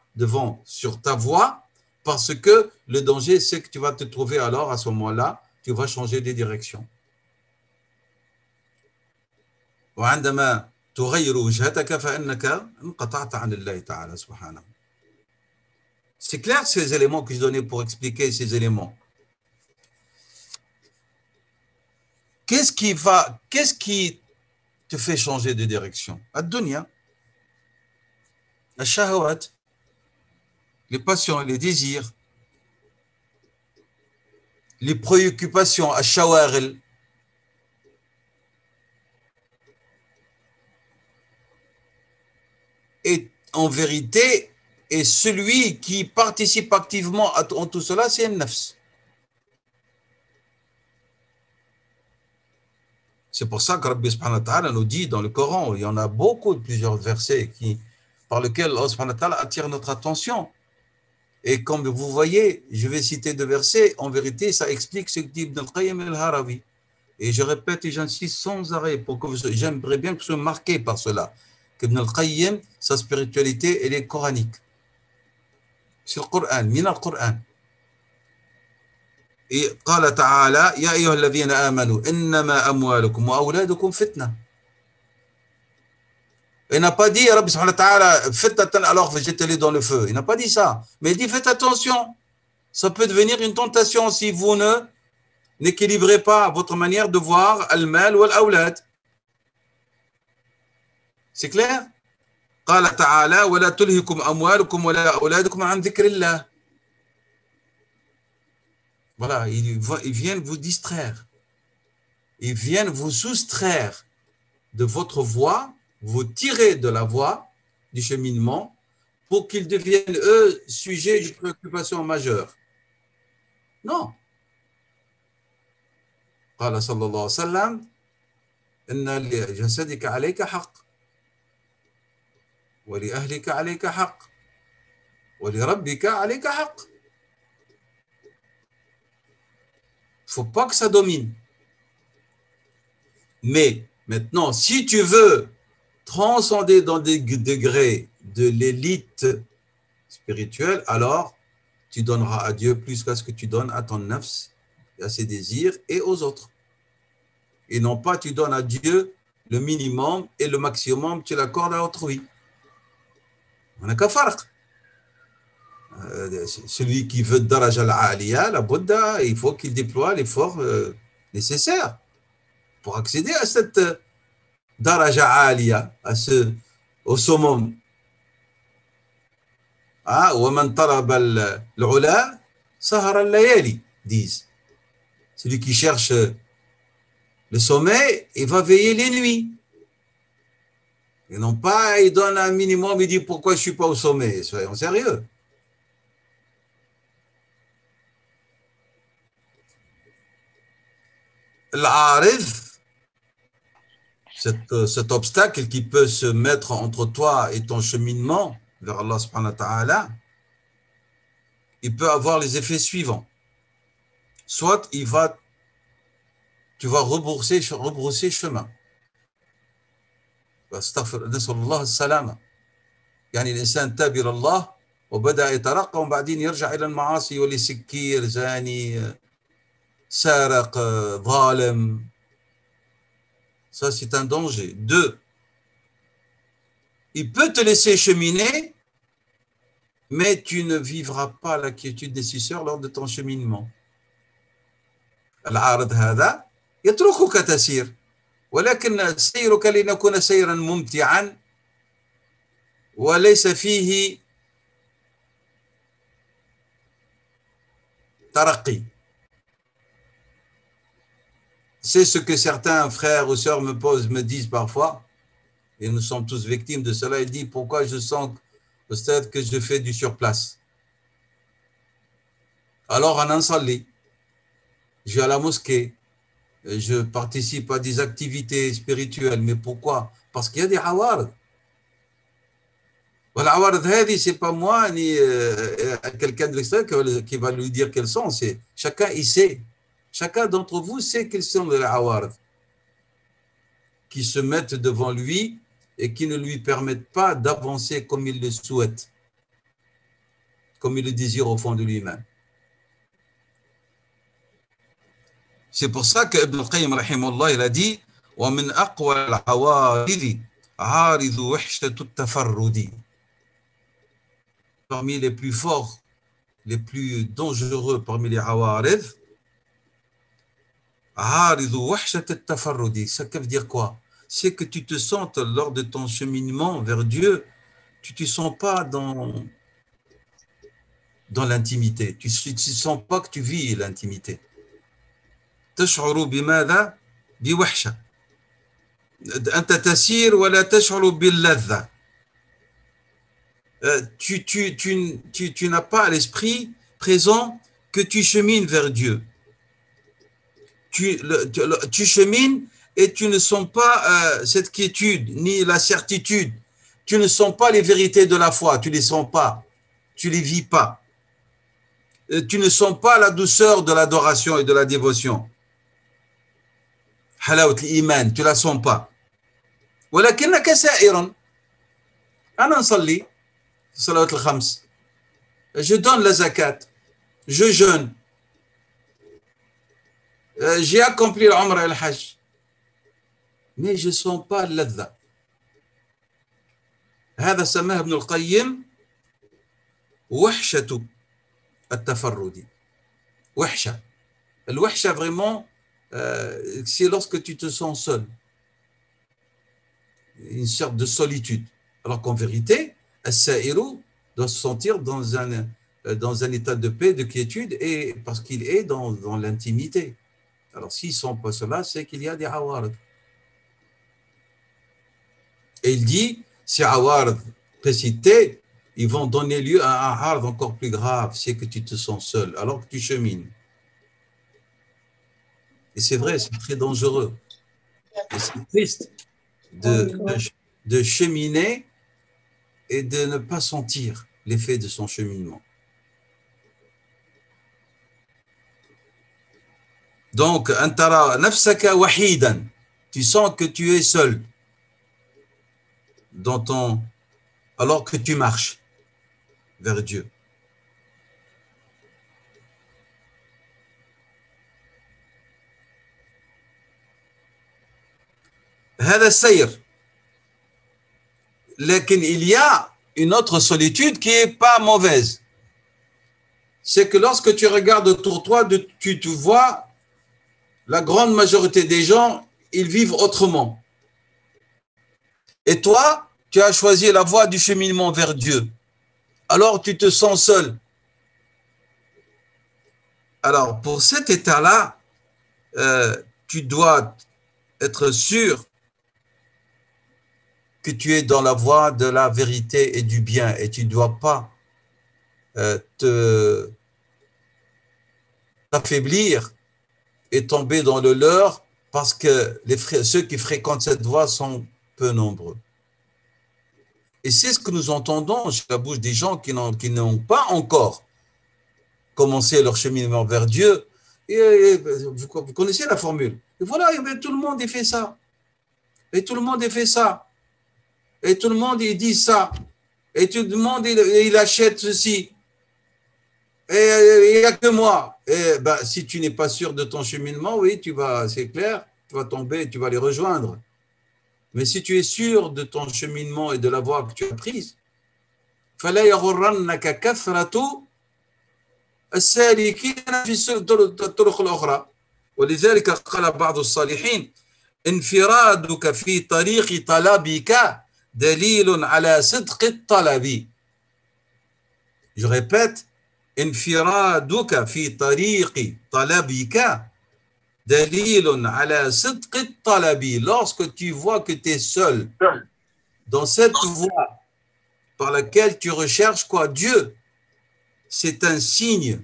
S1: sur ta voie, parce que le danger, c'est que tu vas te trouver alors, à ce moment-là, tu vas changer de direction. وعندما تغير وجهتك فإنك انقطعت عن الله تعالى سبحانه. C'est clair ces éléments que je donnais pour expliquer ces éléments. Qu'est-ce qui te fait changer de direction? Ad-dunya, al-shahawat, les passions, les désirs, les préoccupations, al-shawaghil. Et en vérité, et celui qui participe activement à tout cela, c'est un nafs. C'est pour ça que Rabbi subhanahu wa ta'ala nous dit dans le Coran, il y en a beaucoup, plusieurs versets par lesquels Allah subhanahu wa ta'ala attire notre attention. Et comme vous voyez, je vais citer deux versets, en vérité, ça explique ce que dit Ibn al-Qayyim al-Harawi. Et je répète et j'insiste sans arrêt, j'aimerais bien que vous soyez marqués par cela, qu'Ibn al-Qayyim, sa spiritualité, elle est coranique. C'est le Coran, min al-Quran. Et قال تعالى يا أيها الذين آمنوا إنما أموالكم وأولادكم فتنة. Il n'a pas dit Rabbi subhanahu wa ta'ala faites alors jetez-les dans le feu. Il n'a pas dit ça. Mais il dit faites attention. Ça peut devenir une tentation si vous n'équilibrez pas votre manière de voir al-mal ou al-awlad. C'est clair? قال تعالى ولا تلهكم أموالكم ولا أولادكم عن ذكر الله. Voilà, ils viennent vous distraire. Ils viennent vous soustraire de votre voie, vous tirer de la voie du cheminement pour qu'ils deviennent, eux, sujets de préoccupation majeure. Non. قال صلى الله عليه وسلم إن لجسدك عليك حق ولأهلك عليك حق ولربك عليك حق. Il ne faut pas que ça domine. Mais maintenant, si tu veux transcender dans des degrés de l'élite spirituel, alors tu donneras à Dieu plus que ce que tu donnes à ton nafs, à ses désirs et aux autres. Et non pas tu donnes à Dieu le minimum et le maximum, tu l'accordes à autrui. On n'a qu'à faire. Celui qui veut daraja al-aliya, la Bouddha, il faut qu'il déploie l'effort nécessaire pour accéder à cette daraja aliya, au summum. وَمَنْ طَلَبَ الْعُلَى سَهَرَ اللَّيَالِ, disent. Celui qui cherche le sommet, il va veiller les nuits. Et non pas, il donne un minimum, il dit pourquoi je ne suis pas au sommet. Soyons sérieux. L'arif, cet obstacle qui peut se mettre entre toi et ton cheminement vers Allah subhanahu wa ta'ala, il peut avoir les effets suivants. Soit tu vas rebrousser chemin. نسأل الله السلامة. يعني الإنسان تاب إلى الله وبدأ يترقى وبعدين يرجع إلى المعاصي يولي سكير زاني سارق ظالم. Ça, c'est un danger. 2, il peut te laisser cheminer, mais tu ne vivras pas la quiétude nécessaire lors de ton cheminement. العارض هذا يتركك تسير ولكن سيرك لنكون سيرا ممتعا وليس فيه ترقي. C'est ce que certains frères ou sœurs me disent parfois, et nous sommes tous victimes de cela. Ils disent pourquoi je sens au stade que je fais du surplace. Alors en Ansali, je vais à la mosquée, je participe à des activités spirituelles, mais pourquoi? Parce qu'il y a des awards. والعوارض هذه c'est pas moi ni quelqu'un de l'extérieur qui va lui dire quels sont. C'est chacun il sait. Chacun d'entre vous sait quels sont les awards qui se mettent devant lui et qui ne lui permettent pas d'avancer comme il le souhaite, comme il le désire au fond de lui-même. C'est pour ça que Ibn al-Qayyim rahimahullah il a dit وَمِنْ أَقْوَى الْعَوَارِضِ عَارِضُ وَحْشَةُ التَّفَرُّدِ. Parmi les plus forts, les plus dangereux parmi les awarid, عَارِضُ وَحْشَةُ التَّفَرُّدِ. Ça veut dire quoi? C'est que tu te sentes lors de ton cheminement vers Dieu, tu ne te sens pas dans l'intimité, tu ne sens pas que tu vis l'intimité. تشعر بماذا؟ بوحشة. أنت تسير ولا تشعر باللذة. Tu n'as pas à l'esprit présent que tu chemines vers Dieu. Tu chemines et tu ne sens pas cette quiétude ni la certitude. Tu ne sens pas les vérités de la foi, tu ne les sens pas, tu ne les vis pas. Tu ne sens pas la douceur de l'adoration et de la dévotion. حلاوة الإيمان, tu ne la sens pas. ولكنك سائر. أنا نصلي الصلوات الخمس, je donne la zakat, je jeûne, j'ai accompli l'umra et le hajj, mais je ne sens pas اللذة. هذا سماه ابن القيم وحشة التفرد. وحشة. الوحشة vraiment c'est lorsque tu te sens seul, une sorte de solitude, alors qu'en vérité as-sa'iru doit se sentir dans un état de paix, de quiétude, et parce qu'il est dans l'intimité. Alors s'ils ne sont pas cela, c'est qu'il y a des awards. Et il dit, ces awards précités, ils vont donner lieu à un hard encore plus grave, c'est que tu te sens seul alors que tu chemines. Et c'est vrai, c'est très dangereux. Et c'est triste de cheminer et de ne pas sentir l'effet de son cheminement. Donc, antara nafsaka wahidan, tu sens que tu es seul alors que tu marches. vers Dieu. هذا السير. لكن il y a une autre solitude qui n'est pas mauvaise. C'est que lorsque tu regardes autour de toi, tu te vois, la grande majorité des gens, ils vivent autrement. Et toi, tu as choisi la voie du cheminement vers Dieu. Alors tu te sens seul. Alors pour cet état-là, tu dois être sûr que tu es dans la voie de la vérité et du bien et tu ne dois pas t'affaiblir et tomber dans le leurre parce que ceux qui fréquentent cette voie sont peu nombreux. Et c'est ce que nous entendons sur la bouche des gens qui n'ont pas encore commencé leur cheminement vers Dieu. Et vous connaissez la formule. Et voilà, tout le monde fait ça. Et tout le monde fait ça. Et tout le monde il dit ça. Et tout le monde il achète ceci. Et il n'y a que moi. Et ben, si tu n'es pas sûr de ton cheminement, oui, c'est clair, tu vas tomber, tu vas les rejoindre. Mais si tu es sûr de ton cheminement et de la voie que tu as prise, فلا يغرنك كثرة السالكين في الطرق الأخرى. ولذلك قال بعض الصالحين انفرادك في طريق طلبك دليل على صدق الطلب. Je répète, انفرادك في طريق طلبك دليل على صدق الطلب. Lorsque tu vois que tu es seul dans cette voie par laquelle tu recherches quoi? Dieu, c'est un signe,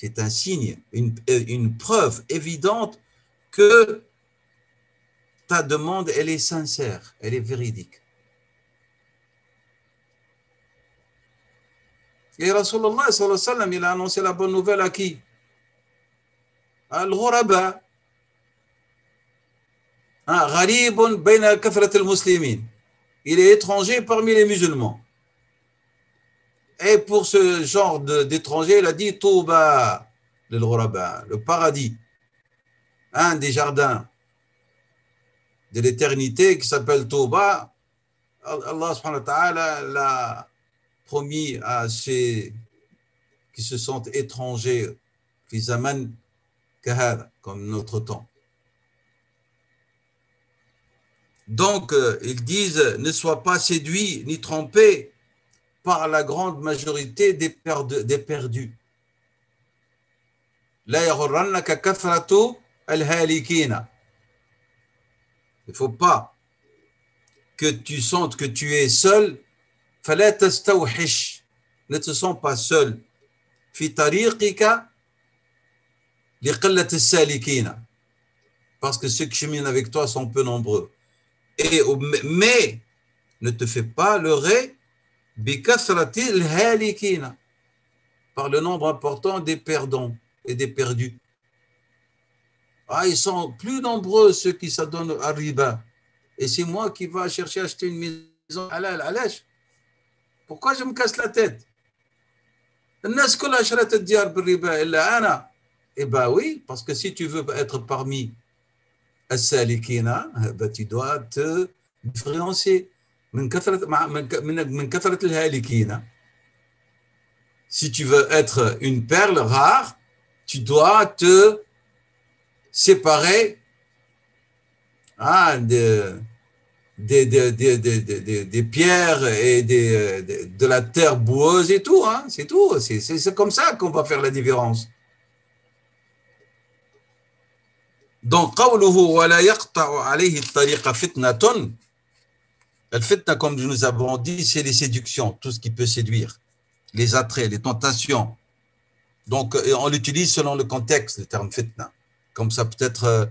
S1: une preuve évidente que ta demande, elle est sincère, elle est véridique. Et Rasulullah sallallahu alayhi wa sallam, il a annoncé la bonne nouvelle à qui? Al-Ghuraba. Gharibun bayna kathrat al-muslimin. Il est étranger parmi les musulmans. Et pour ce genre d'étranger, il a dit Touba, le paradis, un des jardins de l'éternité qui s'appelle Touba. Allah subhanahu wa ta'ala l'a promis à ceux qui se sentent étrangers, fi zaman kahada, comme notre temps. Donc, ils disent, ne sois pas séduit ni trompé par la grande majorité des perdus. La yaghurrannaka kathratu al-halikina. Il ne faut pas que tu sentes que tu es seul. Fala tastawhish. Ne te sens pas seul. Fi tariqika li qillat as-salikina. Parce que ceux qui cheminent avec toi sont peu nombreux. Mais ne te fais pas leurrer par le nombre important des perdants et des perdus. Ils sont plus nombreux ceux qui s'adonnent à riba. Et c'est moi qui va chercher à acheter une maison halal, alash. Pourquoi je me casse la tête? الناس كلها شرت الديار بالربا إلا أنا. Eh bien oui, parce que si tu veux être parmi السالكين, tu dois te différencier. من كثرة الهالكين. Si tu veux être une perle rare, tu dois te séparer des pierres et de la terre boueuse et tout. C'est tout. C'est comme ça qu'on va faire la différence. Donc, قوله ولا يقطع عليه الطريق فتنة. Le fitna, comme nous avons dit, c'est les séductions, tout ce qui peut séduire, les attraits, les tentations. Donc, on l'utilise selon le contexte, le terme fitna. Comme ça peut être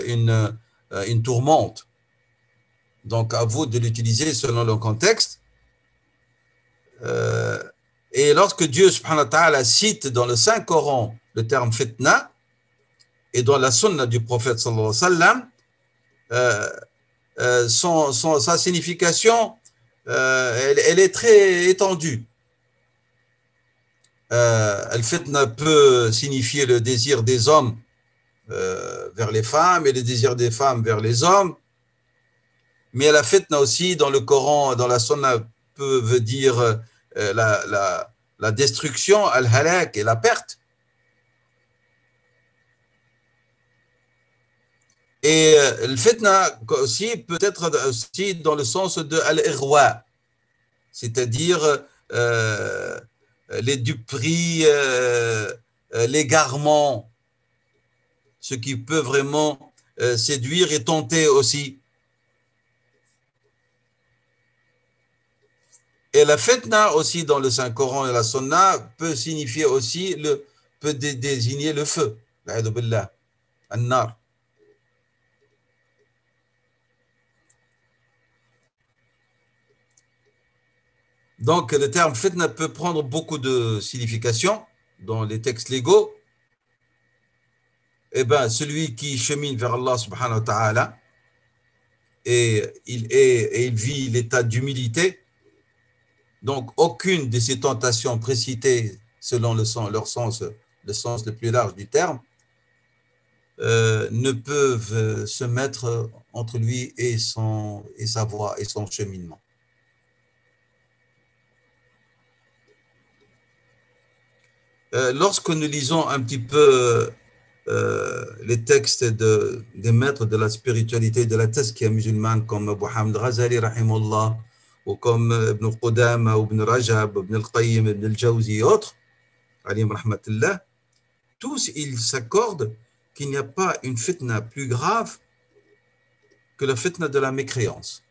S1: une tourmente. Donc, à vous de l'utiliser selon le contexte. Et lorsque Dieu, subhanahu wa ta'ala, cite dans le Saint-Coran le terme fitna, et dans la sunna du prophète, sallallahu alayhi wa sallam, sa signification, elle est très étendue. Al-fitna peut signifier le désir des hommes vers les femmes et le désir des femmes vers les hommes. Mais la fitna aussi, dans le Coran, dans la Sunna, veut dire la destruction, al-halak et la perte. Et le fitna aussi peut être aussi dans le sens de al-irwa, c'est-à-dire les duperies, l'égarement, ce qui peut vraiment séduire et tenter aussi. Et la fitna aussi dans le Saint-Coran et la Sunna peut signifier aussi, peut désigner le feu, l'a'idhu billah, an-nar. Donc, le terme fitna peut prendre beaucoup de significations dans les textes légaux. Eh bien, celui qui chemine vers Allah subhanahu wa ta'ala et il vit l'état d'humilité. Donc, aucune de ces tentations précitées, selon leur sens, le sens le plus large du terme, ne peuvent se mettre entre lui et sa voie et son cheminement. Lorsque nous lisons un petit peu les textes des maîtres de la spiritualité, de la tazkiya musulmane, comme Abu Hamd Ghazali, rahimahullah, ou comme Ibn Qudama, ou Ibn Rajab, Ibn al-Qayyim, Ibn al-Jawzi et autres, alayhim rahmatullah, tous ils s'accordent qu'il n'y a pas une fitna plus grave que la fitna de la mécréance.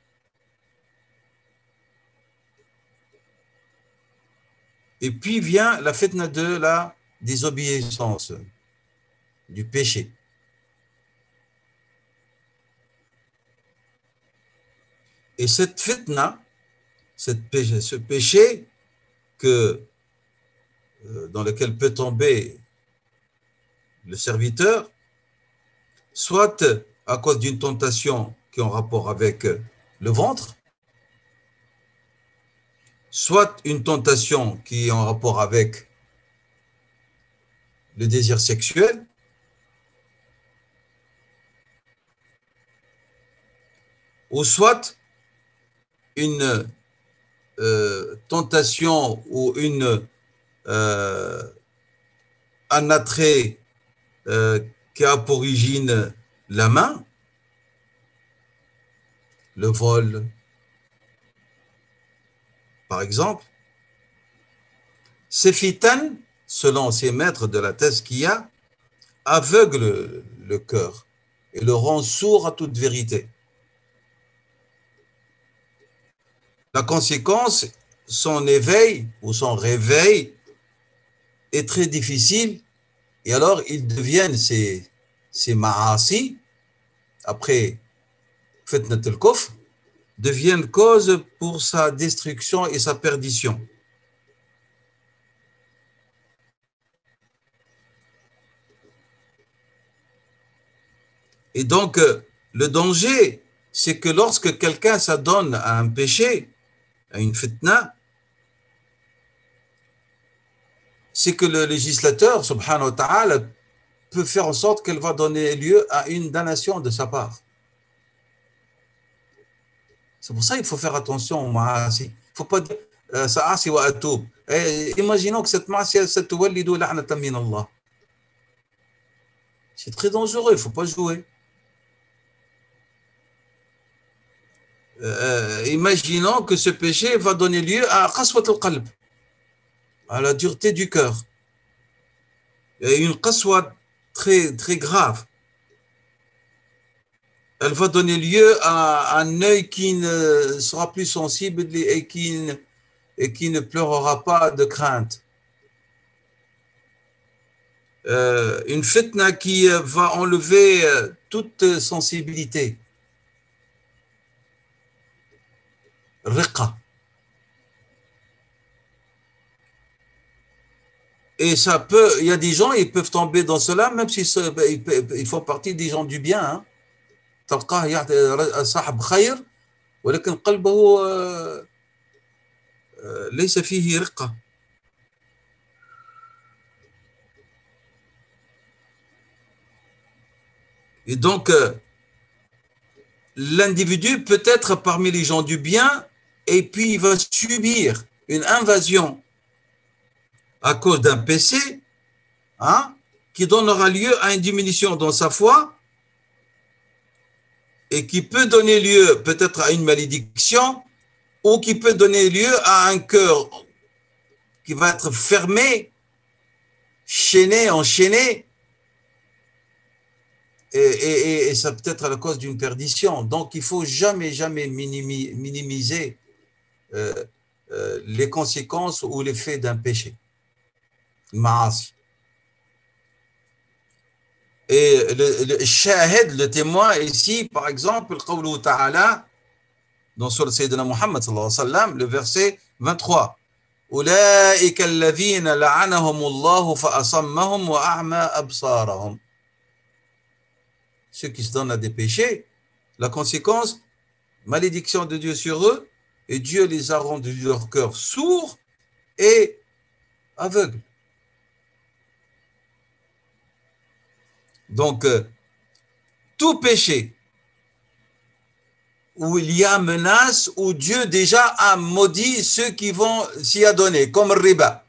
S1: Et puis vient la fitna de la désobéissance, du péché. Et cette fitna, ce péché dans lequel peut tomber le serviteur, soit à cause d'une tentation qui est en rapport avec le ventre, soit une tentation qui est en rapport avec le désir sexuel, ou soit une tentation ou un attrait qui a pour origine la main, le vol, par exemple. Ces fitan, selon ces maîtres de la tazkiya, aveugle le cœur et le rend sourd à toute vérité. La conséquence, son éveil ou son réveil est très difficile et alors ils deviennent ces ma'asi, après fitnat al-kufr, deviennent cause pour sa destruction et sa perdition. Et donc, le danger, c'est que lorsque quelqu'un s'adonne à un péché, à une fitna, c'est que le législateur, subhanahu wa ta'ala, peut faire en sorte qu'elle va donner lieu à une damnation de sa part. C'est pour ça qu'il faut faire attention au ma'asi. Il ne faut pas dire sa'asi wa atoub. Imaginons que cette ma'asi, ça tuwallidu la'natan min Allah. C'est très dangereux, il ne faut pas jouer. Imaginons que ce péché va donner lieu à qaswat al-qalb, à la dureté du cœur. Et une qaswa très, très grave. Elle va donner lieu à un œil qui ne sera plus sensible et qui ne pleurera pas de crainte. Une fitna qui va enlever toute sensibilité. Riqa. Et ça peut, il y a des gens, ils peuvent tomber dans cela, même s'ils font partie des gens du bien. Hein. تلقاه صاحب خير ولكن قلبه ليس فيه رقة. Et donc, l'individu peut être parmi les gens du bien et puis il va subir une invasion à cause d'un péché, hein, qui donnera lieu à une diminution dans sa foi et qui peut donner lieu peut-être à une malédiction ou qui peut donner lieu à un cœur qui va être fermé, chaîné, enchaîné, et ça peut être à la cause d'une perdition. Donc, il ne faut jamais, jamais minimiser les conséquences ou l'effet d'un péché. Maas. Et le shahid, le témoin ici, par exemple, qawlu ta'ala, dans sur le Sayyidina Muhammad sallallahu alayhi wa sallam, le verset 23. أولئك الذين لعنهم الله فأصمهم وأعمى أبصارهم. Ceux qui se donnent à des péchés, la conséquence, malédiction de Dieu sur eux, et Dieu les a rendus leur cœur sourds et aveugles. Donc, tout péché où il y a menace, où Dieu déjà a maudit ceux qui vont s'y adonner, comme le riba.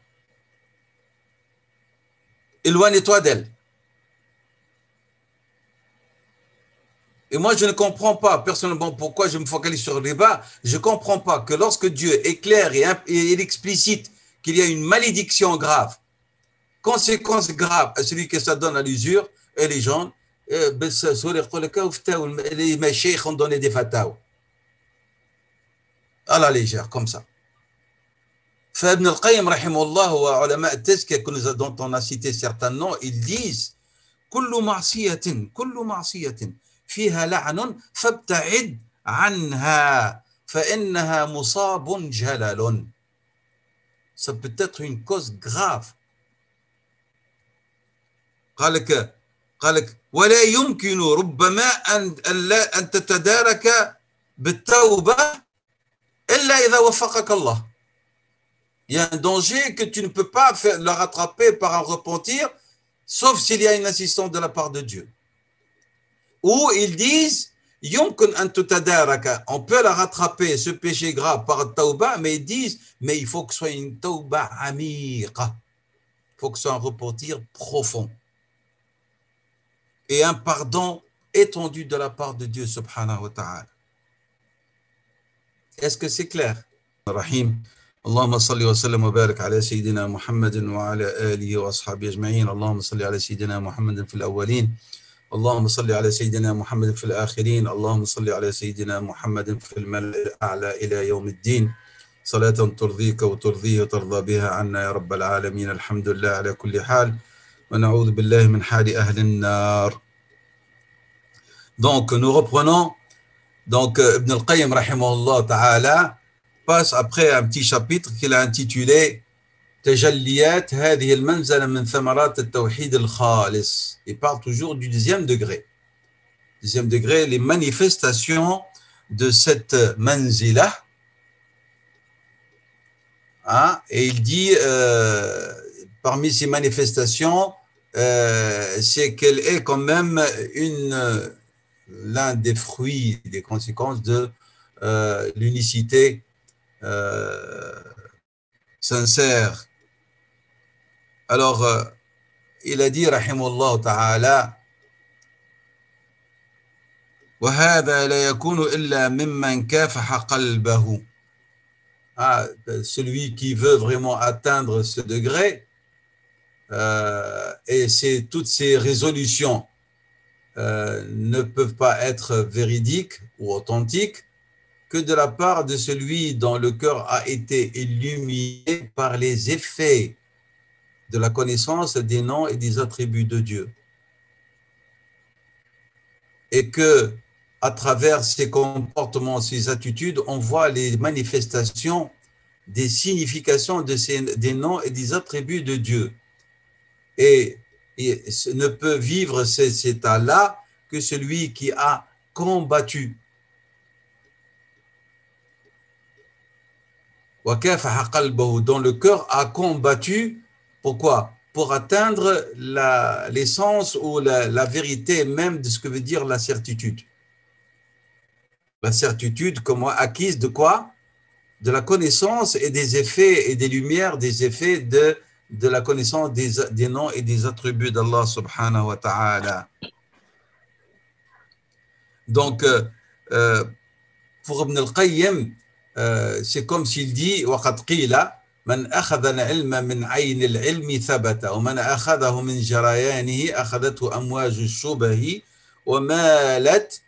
S1: Éloigne-toi d'elle. Et moi, je ne comprends pas, personnellement, pourquoi je me focalise sur le riba. Je ne comprends pas que lorsque Dieu éclaire et il explicite qu'il y a une malédiction grave, conséquence grave à celui qui s'adonne à l'usure, et les gens, les meshaykhs ont donné des fatawas à la légère, comme ça. Ibn al-Qayyim, rahimahullah, wa ulama at-tazkiyah, dont on a cité certains noms, ils disent كل معصية فيها لعن فابتعد عنها فإنها مصاب جلل. Ça peut être une cause grave. قال لك ولا يمكن ربما أن تتدارك بالتوبة إلا إذا وفقك الله. Il y a un danger que tu ne peux pas le rattraper par un repentir, sauf s'il y a une assistance de la part de Dieu. Ou ils disent, يمكن أن تتدارك, on peut la rattraper, ce péché grave, par le tauba, mais ils disent, mais il faut que ce soit une tauba amiqa. Il faut que ce soit un repentir profond. Et un pardon étendu de la part de Dieu, subhanahu wa ta'ala. Est-ce que c'est clair? Rahim. اللهم صل وسلم وبارك على سيدنا محمد وعلى آله وأصحابه أجمعين. اللهم صل على سيدنا محمد في الأولين. اللهم صل على سيدنا محمد في الآخرين. اللهم صل على سيدنا محمد في الملأ الأعلى إلى يوم الدين. صلاة ترضيك وترضيه وترضى بها عنا يا رب العالمين. الحمد لله على كل حال ونعوذ بالله من حال أهل النار. Donc nous reprenons. Donc Ibn al-Qayyim rahimahullah ta'ala passe après un petit chapitre qu'il a intitulé تجليات هذه المنزلة من ثمرات التوحيد الخالص. Il parle toujours du deuxième degré. Deuxième degré, les manifestations de cette manzila. Hein, et il dit, parmi ces manifestations, c'est qu'elle est quand même l'un des fruits, des conséquences de l'unicité sincère. Alors, il a dit, rahimahullah ta'ala, وَهَذَا لَا يَكُونُ إِلَّا مِمَّنْ كَافَحَ قَلْبَهُ. Celui qui veut vraiment atteindre ce degré, et toutes ces résolutions ne peuvent pas être véridiques ou authentiques que de la part de celui dont le cœur a été illuminé par les effets de la connaissance des noms et des attributs de Dieu. Et que, à travers ces comportements, ces attitudes, on voit les manifestations des significations des noms et des attributs de Dieu. Et ne peut vivre cet état-là que celui qui a combattu. Dont le cœur a combattu. Pourquoi? pour atteindre l'essence ou la vérité même de ce que veut dire la certitude. La certitude, comment acquise de quoi? De la connaissance et des effets et des lumières, des effets de la connaissance des noms et des attributs d'Allah subhanahu wa ta'ala. Donc, pour Ibn al-Qayyim, c'est comme s'il dit وَقَدْ قِيلَ مَنْ أَخَذَ الْعِلْمَ مِنْ عَيْنِ الْعِلْمِ ثَبَتَ وَمَنْ أَخَذَهُ مِنْ جَرَيَانِهِ أَخَذَتْهُ أَمْوَاجُ الشُّبَهِ وَمَالَتْ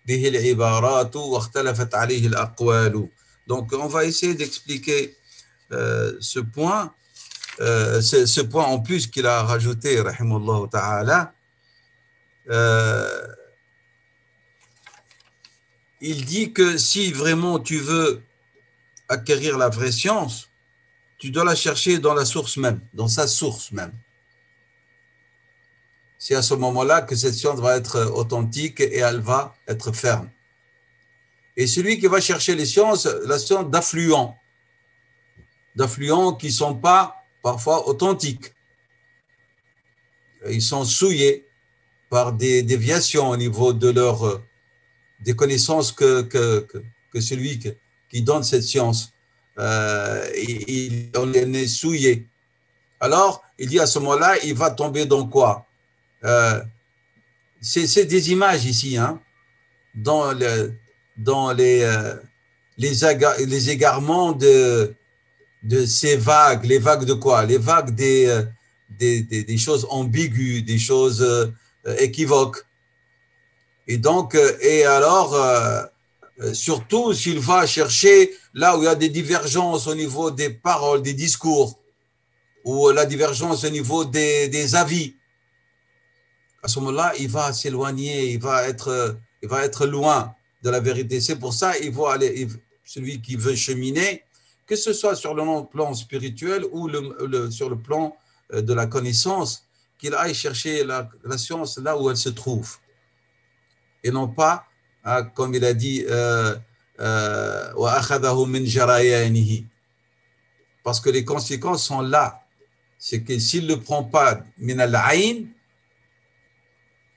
S1: به العبارات واختلفت عليه الأقوال. Donc, on va essayer d'expliquer ce point en plus qu'il a rajouté, rahimahullah ta'ala. Il dit que si vraiment tu veux acquérir la vraie science, tu dois la chercher dans la source même, dans sa source même. C'est à ce moment-là que cette science va être authentique et elle va être ferme. Et celui qui va chercher les sciences, la science d'affluents qui ne sont pas parfois authentiques. Ils sont souillés par des déviations au niveau de des connaissances que celui qui donne cette science, on est souillé. Alors, il dit à ce moment-là, il va tomber dans quoi? C'est des images ici, hein, dans les égarements de ces vagues. Les vagues de quoi? Les vagues des choses ambiguës, des choses équivoques. Et donc, surtout s'il va chercher là où il y a des divergences au niveau des paroles, des discours, ou la divergence au niveau des avis, à ce moment-là, il va s'éloigner, il va être loin de la vérité. C'est pour ça qu'il faut aller, celui qui veut cheminer, que ce soit sur le plan spirituel ou sur le plan de la connaissance, qu'il aille chercher la science là où elle se trouve. Et non pas, comme il a dit, parce que les conséquences sont là. C'est que s'il ne le prend pas min al-ayn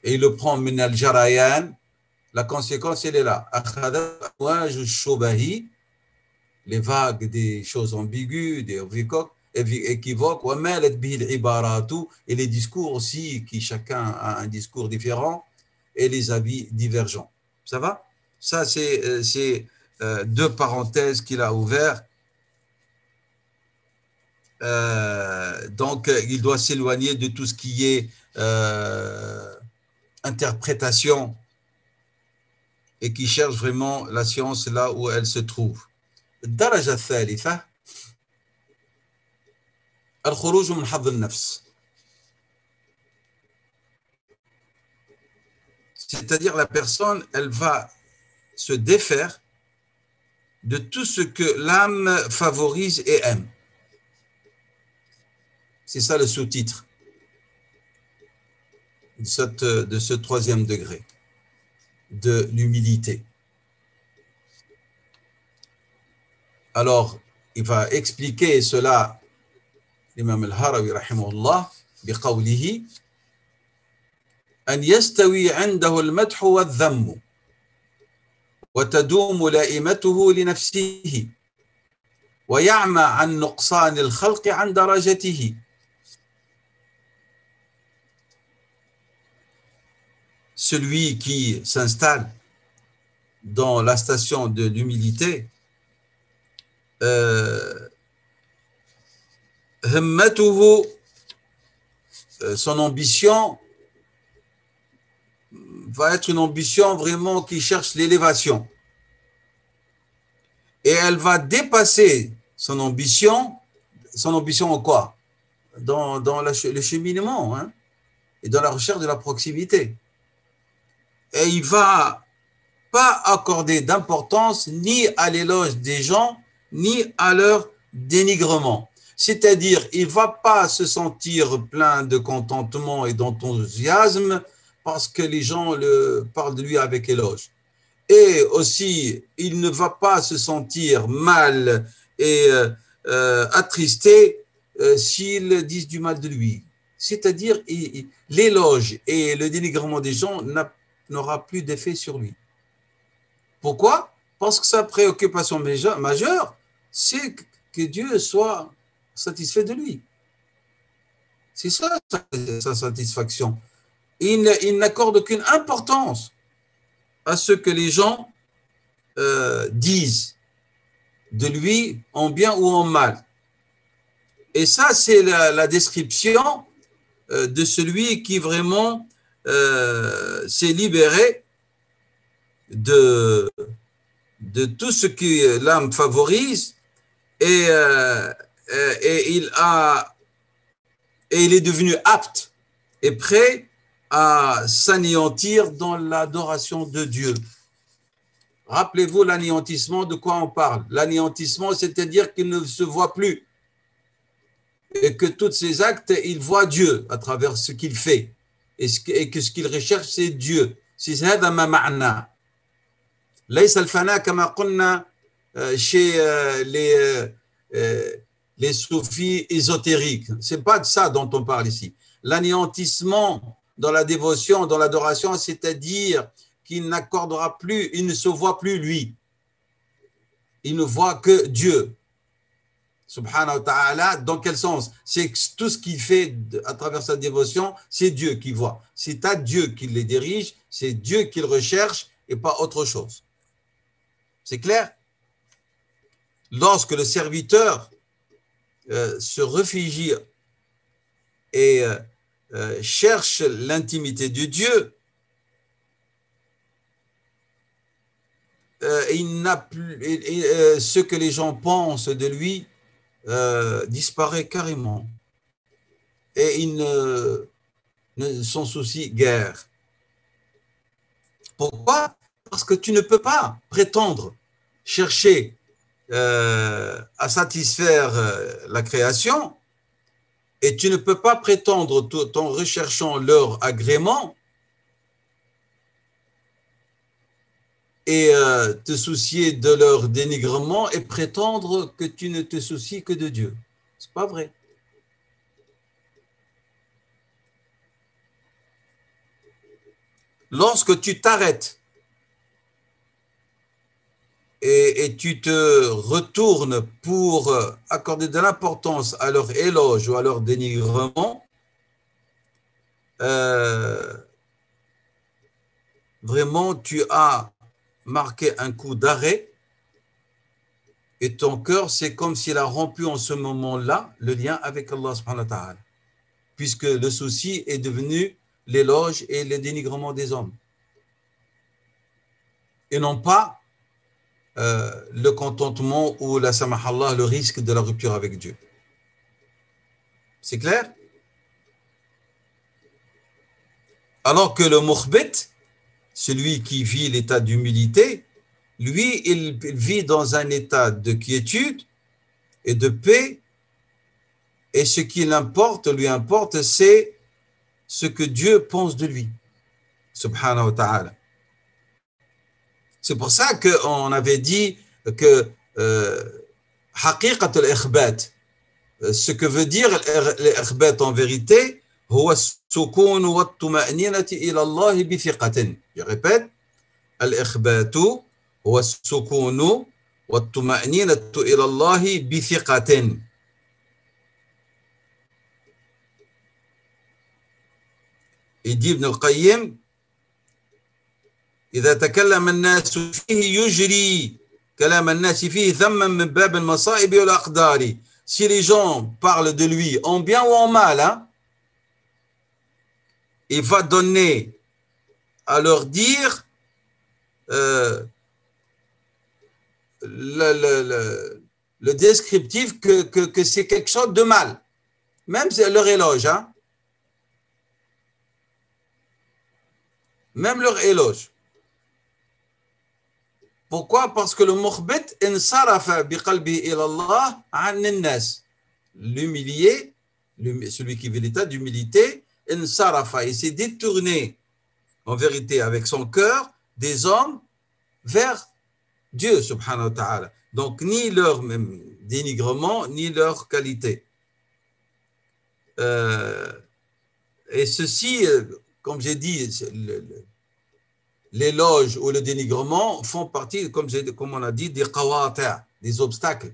S1: et il le prend min al-jarayan, la conséquence elle est là. Les vagues des choses ambiguës, des équivoques, et les discours aussi, qui chacun a un discours différent, et les avis divergents. Ça va? Ça, c'est deux parenthèses qu'il a ouvertes. Donc, il doit s'éloigner de tout ce qui est interprétation et qui cherche vraiment la science là où elle se trouve. الدرجة الثالثة الخروج من حظ النفس. C'est-à-dire la personne, elle va se défaire de tout ce que l'âme favorise et aime. C'est ça le sous-titre de ce troisième degré de l'humilité. Alors, il va expliquer cela, l'imam al-Harawi, rahimahullah, biqawlihi, أن يستوي عنده المدح والذم وتدوم لائمته لنفسه ويعمى عن نقصان الخلق عن درجته. Celui qui s'installe dans la station de l'humilité, himmatuhu, son ambition va être une ambition vraiment qui cherche l'élévation. Et elle va dépasser son ambition en quoi? Dans le cheminement, hein, et dans la recherche de la proximité. Et il ne va pas accorder d'importance ni à l'éloge des gens, ni à leur dénigrement. C'est-à-dire, il ne va pas se sentir plein de contentement et d'enthousiasme parce que les gens parlent de lui avec éloge. Et aussi, il ne va pas se sentir mal et attristé s'ils disent du mal de lui. c'est-à-dire l'éloge et le dénigrement des gens n'aura plus d'effet sur lui. Pourquoi? Parce que sa préoccupation majeure, c'est que Dieu soit satisfait de lui. C'est ça sa satisfaction. Il n'accorde aucune importance à ce que les gens disent de lui en bien ou en mal. Et ça, c'est la description de celui qui vraiment s'est libéré de tout ce que l'âme favorise et il est devenu apte et prêt à s'anéantir dans l'adoration de Dieu. Rappelez-vous l'anéantissement, de quoi on parle? L'anéantissement, c'est-à-dire qu'il ne se voit plus et que tous ses actes, il voit Dieu à travers ce qu'il fait et que ce qu'il recherche, c'est Dieu. C'est هذا ما معناه. ليس الفناء كما قلنا chez les soufis ésotériques. C'est pas de ça dont on parle ici. L'anéantissement dans la dévotion, dans l'adoration, c'est-à-dire qu'il n'accordera plus, il ne se voit plus lui. Il ne voit que Dieu. Subhanahu wa ta'ala, dans quel sens? C'est que tout ce qu'il fait à travers sa dévotion, c'est Dieu qui voit. C'est à Dieu qui les dirige, c'est Dieu qu'il recherche et pas autre chose. C'est clair? Lorsque le serviteur se réfugie et cherche l'intimité de Dieu, il n'a plus, ce que les gens pensent de lui disparaît carrément. Et il ne s'en soucie guère. Pourquoi? Parce que tu ne peux pas prétendre chercher à satisfaire la création et tu ne peux pas prétendre tout en recherchant leur agrément et te soucier de leur dénigrement et prétendre que tu ne te soucies que de Dieu. C'est pas vrai. Lorsque tu t'arrêtes et tu te retournes pour accorder de l'importance à leur éloge ou à leur dénigrement, vraiment tu as marqué un coup d'arrêt et ton cœur, c'est comme s'il a rompu en ce moment-là le lien avec Allah subhanahu wa ta'ala, puisque le souci est devenu l'éloge et le dénigrement des hommes et non pas le contentement ou la samahallah, le risque de la rupture avec Dieu. C'est clair? Alors que le mukhbit, celui qui vit l'état d'humilité, lui, il vit dans un état de quiétude et de paix, et ce qui lui importe, c'est ce que Dieu pense de lui, subhanahu wa ta'ala. C'est pour ça qu'on avait dit que haqiqat al-ikhbat, ce que veut dire l'ikhbat en vérité, هو السكون والطمأنينة إلى الله بثقة. Je répète, الإخبات هو السكون والطمأنينة إلى الله بثقة. Il dit Ibn al-Qayyim, إذا تكلم الناس فيه يجري كلام الناس فيه ذما من باب المصائب والأقدار. Si les gens parlent de lui en bien ou en mal, hein, il va donner à leur dire le descriptif que c'est quelque chose de mal. Même leur éloge, hein? Même leur éloge. Pourquoi? Parce que le mukhbit insarafa biqalbi ila Allah an an-nas. L'humilié, celui qui vit l'état d'humilité, insarafa, il s'est détourné en vérité avec son cœur des hommes vers Dieu subhanahu wa ta'ala. Donc ni leur même dénigrement ni leur qualité. Et ceci, comme j'ai dit, l'éloge ou le dénigrement font partie, comme on a dit, des qawata', des obstacles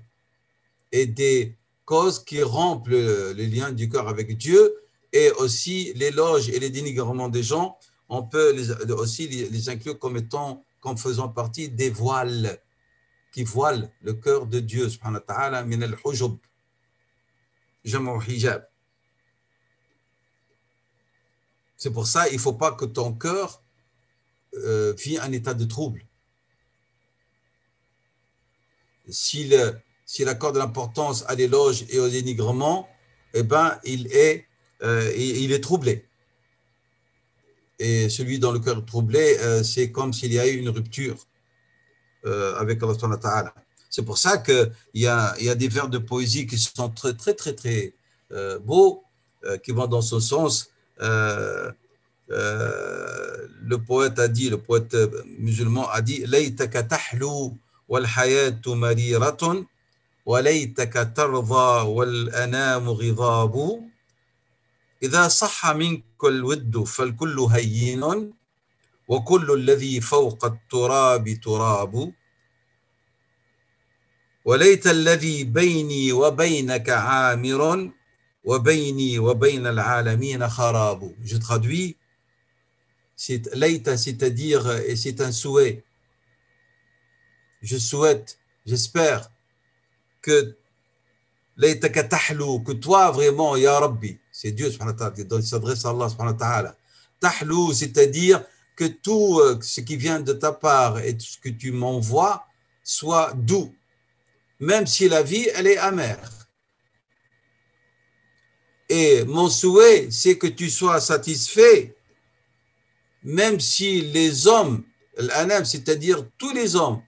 S1: et des causes qui rompent le lien du cœur avec Dieu. Et aussi l'éloge et le dénigrement des gens, on peut aussi les inclure comme faisant partie des voiles qui voilent le cœur de Dieu, subhanahu wa ta'ala, min al-hujub, jamu hijab. C'est pour ça qu'il ne faut pas que ton cœur vit un état de trouble. S'il accorde l'importance à l'éloge et au dénigrement, eh ben, il est troublé. Et celui dont le cœur est troublé, c'est comme s'il y a eu une rupture avec Allah subhanahu wa ta'ala. C'est pour ça qu'il y a des vers de poésie qui sont très, très, très, très beaux, qui vont dans ce sens. Le poète musulman a dit Laytaka tahlu wal hayatu mariratun wa laytaka tarda wal anamu ghidabu إذا صح منك الود فالكل هين وكل الذي فوق التراب تراب وليت الذي بيني وبينك عامر وبيني وبين العالمين خراب. Je traduis, Layta, c'est-à-dire, et c'est un souhait. Je souhaite, j'espère que Laytaka tahlu, que toi vraiment, Ya Rabbi, c'est Dieu subhanahu wa ta'ala, il s'adresse à Allah subhanahu wa ta'ala. Tahlu, c'est-à-dire que tout ce qui vient de ta part et tout ce que tu m'envoies soit doux, même si la vie, elle est amère. Et mon souhait, c'est que tu sois satisfait, même si les hommes, l'anam, c'est-à-dire tous les hommes,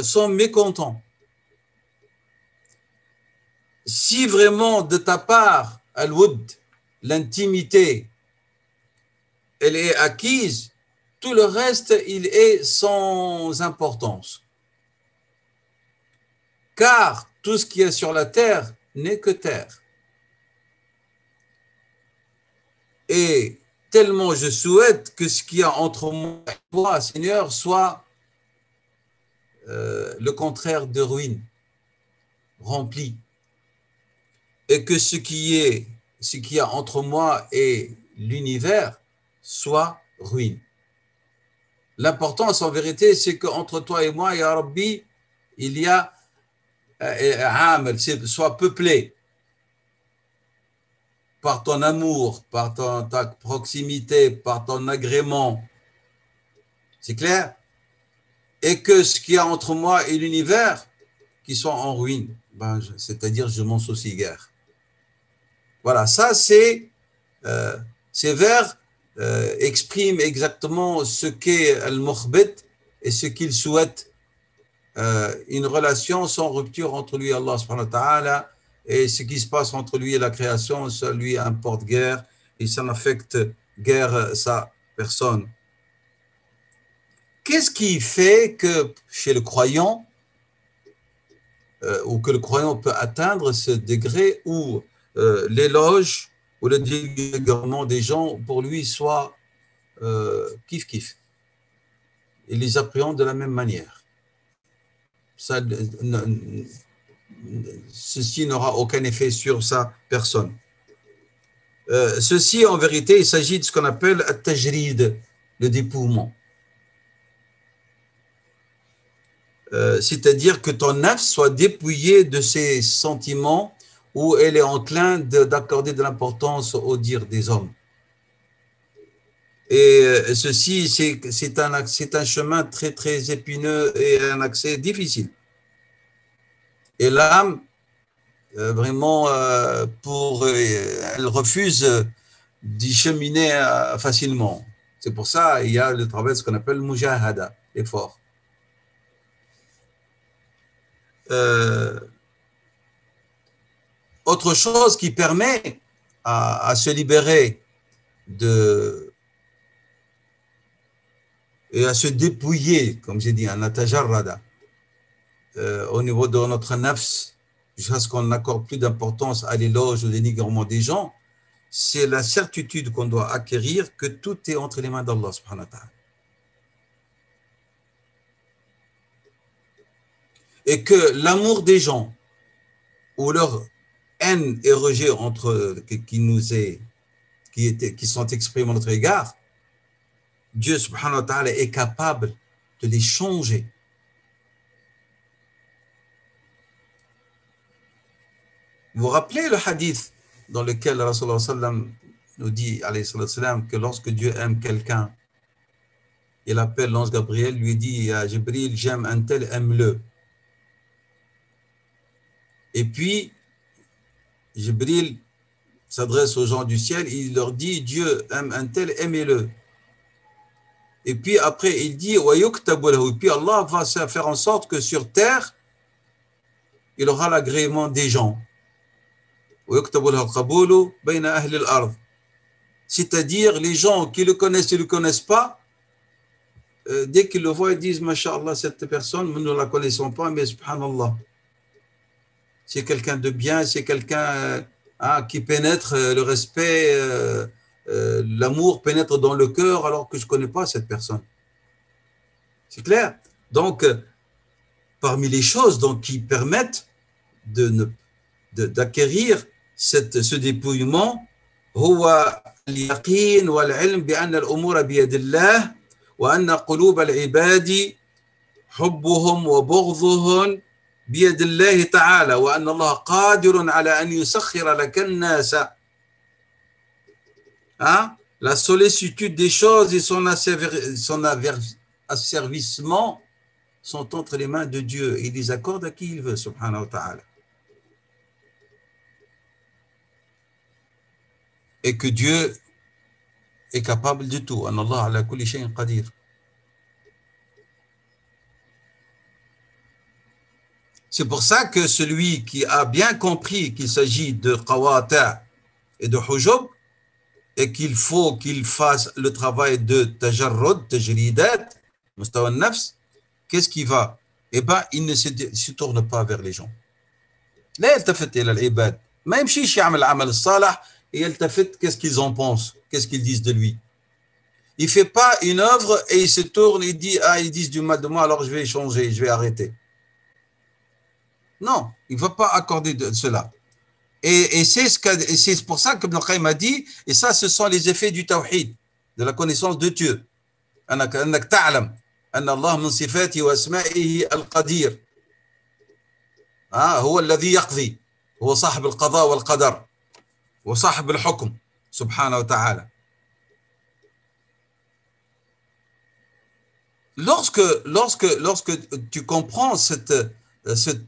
S1: sont mécontents. Si vraiment de ta part, al-wud, l'intimité, elle est acquise, tout le reste, il est sans importance. Car tout ce qui est sur la terre n'est que terre. Et tellement je souhaite que ce qu'il y a entre moi et toi, Seigneur, soit le contraire de ruine, rempli. Et que ce qu'il y a entre moi et l'univers soit ruine. L'importance en vérité, c'est qu'entre toi et moi, Ya Rabbi, il y a soit peuplé par ton amour, par ta proximité, par ton agrément. C'est clair? Et que ce qu'il y a entre moi et l'univers, qui soit en ruine, c'est-à-dire je m'en soucie guère. Voilà, ça c'est ces vers expriment exactement ce qu'est al-mukhbit et ce qu'il souhaite, une relation sans rupture entre lui et Allah subhanahu wa ta'ala, et ce qui se passe entre lui et la création, ça lui importe guère, et ça n'affecte guère sa personne. Qu'est-ce qui fait que chez le croyant, ou que le croyant peut atteindre ce degré où l'éloge ou le dénigrement des gens pour lui soit kiff-kiff. Il les appréhende de la même manière. Ceci n'aura aucun effet sur sa personne. Ceci, en vérité, il s'agit de ce qu'on appelle at-tajrid, le dépouillement. C'est-à-dire que ton âme soit dépouillée de ses sentiments où elle est enclin d'accorder de l'importance au dire des hommes. Et ceci, c'est un chemin très, très épineux et un accès difficile. Et l'âme, vraiment, elle refuse d'y cheminer facilement. C'est pour ça qu'il y a le travail, ce qu'on appelle mujahada, l'effort. Autre chose qui permet à se libérer et à se dépouiller, comme j'ai dit, un atajarrada, au niveau de notre nafs, jusqu'à ce qu'on n'accorde plus d'importance à l'éloge ou au dénigrement des gens, c'est la certitude qu'on doit acquérir que tout est entre les mains d'Allah subhanahu wa ta'ala. Et que l'amour des gens ou leur haine et rejet qui sont exprimés à notre égard, Dieu subhanahu wa ta'ala est capable de les changer. Vous vous rappelez le hadith dans lequel Rasulullah sallam nous dit alayhi sallam, que lorsque Dieu aime quelqu'un, il appelle l'ange Gabriel, lui dit à Jibril, j'aime un tel, aime-le. Et puis, Jibril s'adresse aux gens du ciel, il leur dit, Dieu aime un tel, aimez-le. Et puis après, il dit, et puis Allah va faire en sorte que sur terre, il aura l'agrément des gens. C'est-à-dire, les gens qui le connaissent et ne le connaissent pas, dès qu'ils le voient, ils disent, Masha'Allah, cette personne, nous ne la connaissons pas, mais subhanallah. C'est quelqu'un de bien, c'est quelqu'un qui pénètre le respect, l'amour pénètre dans le cœur alors que je ne connais pas cette personne. C'est clair? Donc, parmi les choses donc, qui permettent d'acquérir ce dépouillement, هو اليقين والعلم بأن الأمور بيد الله وأن قلوب العباد حبهم وبغضهم بيد الله تعالى وأن الله قادر على أن يسخر لك الناس. La sollicitude des choses et son asservissement sont entre les mains de Dieu et il les accorde à qui il veut, subhanahu wa ta'ala. Et que Dieu est capable de tout. An Allah ala kulli shay'in qadir. C'est pour ça que celui qui a bien compris qu'il s'agit de qawata' et de hujub, et qu'il faut qu'il fasse le travail de tajarrud, tajridat, mustawa nafs, qu'est-ce qu'il va? Eh bien, il ne se tourne pas vers les gens. لا يلتفت إلى العباد. ما يمشيش يعمل العمل الصالح et يلتفت qu'est-ce qu'ils en pensent, qu'est-ce qu'ils disent de lui. Il ne fait pas une œuvre et il se tourne et dit ils disent du mal de moi, alors je vais changer, je vais arrêter. Non, il ne va pas accorder de cela. Et c'est pour ça que Ibn Qayyim a dit, et ça, ce sont les effets du tawhid, de la connaissance de Dieu. أنك تعلم أن الله من صفاته وأسمائه القدير. هو الذي يقضي، هو صاحب القضاء والقدر وصاحب الحكم سبحانه وتعالى. Lorsque tu comprends ce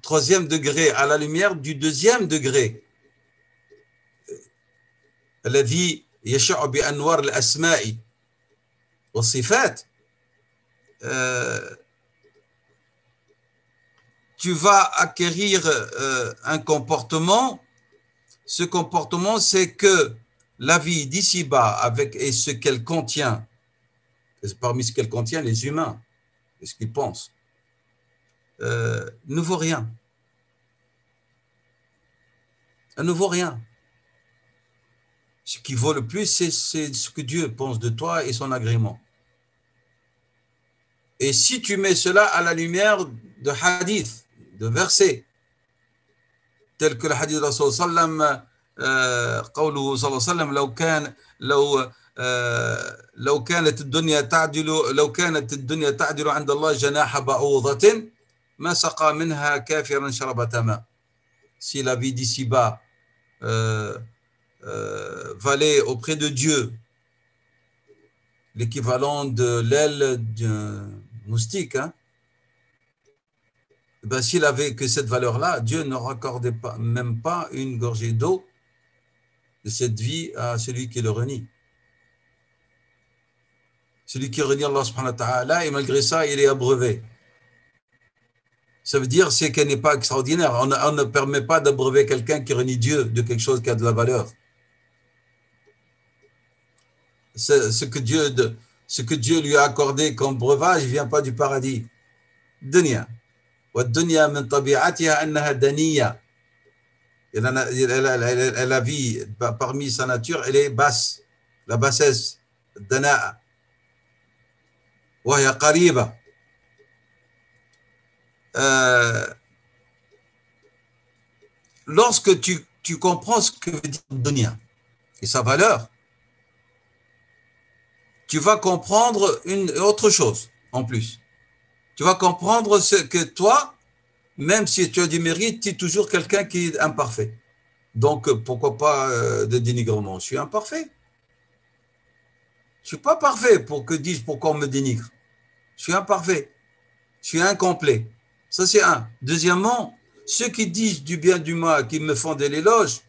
S1: troisième degré à la lumière du deuxième degré, الذي يشع بأنوار الأسماء والصفات, tu vas acquérir un comportement. Ce comportement, c'est que la vie d'ici-bas, et ce qu'elle contient, parmi ce qu'elle contient, les humains, et ce qu'ils pensent, ne vaut rien. Elle ne vaut rien. Ce qui vaut le plus, c'est ce que Dieu pense de toi et son agrément. Et si tu mets cela à la lumière de hadiths, de versets, tels que le hadith de Rasul sallam, قوله صلى الله عليه وسلم لو كانت الدنيا تعدل عند الله جناح بعوضة ما سقى منها كافرا شربة ماء. Si la vie d'ici-bas valait auprès de Dieu l'équivalent de l'aile d'un moustique, ben, s'il avait que cette valeur-là, Dieu ne raccordait même pas une gorgée d'eau de cette vie à celui qui le renie. Celui qui renie Allah subhanahu wa ta'ala, et malgré ça, il est abreuvé. Ça veut dire c'est qu'elle n'est pas extraordinaire. On ne permet pas d'abreuver quelqu'un qui renie Dieu de quelque chose qui a de la valeur. Ce que Dieu lui a accordé comme breuvage ne vient pas du paradis. Dunya. والدنيا من طبيعتها أنها دنية. La vie, parmi sa nature, elle est basse, la bassesse, dana'a, wa hiya qariba. Lorsque tu comprends ce que veut dire dunya et sa valeur, tu vas comprendre une autre chose en plus. Tu vas comprendre ce que toi, même si tu as du mérite, tu es toujours quelqu'un qui est imparfait. Donc, pourquoi pas de dénigrement? Je suis imparfait. Je ne suis pas parfait pour que dis-je pourquoi on me dénigre. Je suis imparfait. Je suis incomplet. Ça, c'est un. Deuxièmement, ceux qui disent du bien du mal, qui me font de l'éloge,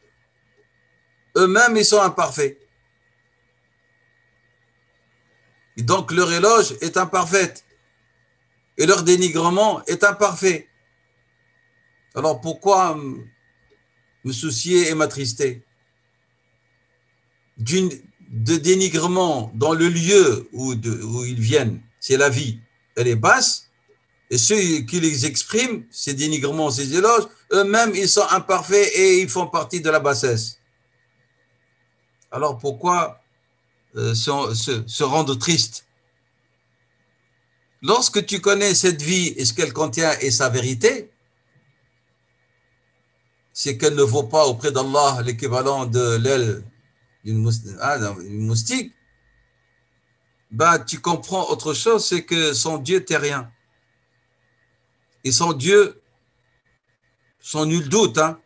S1: eux-mêmes, ils sont imparfaits. Et donc, leur éloge est imparfaite. Et leur dénigrement est imparfait. Alors, pourquoi me soucier et m'attrister de dénigrement dans le lieu où ils viennent? C'est la vie. Elle est basse. Et ceux qui les expriment, ces dénigrements, ces éloges, eux-mêmes, ils sont imparfaits et ils font partie de la bassesse. Alors pourquoi se rendre triste? Lorsque tu connais cette vie et ce qu'elle contient et sa vérité, c'est qu'elle ne vaut pas auprès d'Allah l'équivalent de l'aile d'une moustique, bah, tu comprends autre chose, c'est que sans Dieu, tu n'es rien. Et sans Dieu, sans nul doute, hein,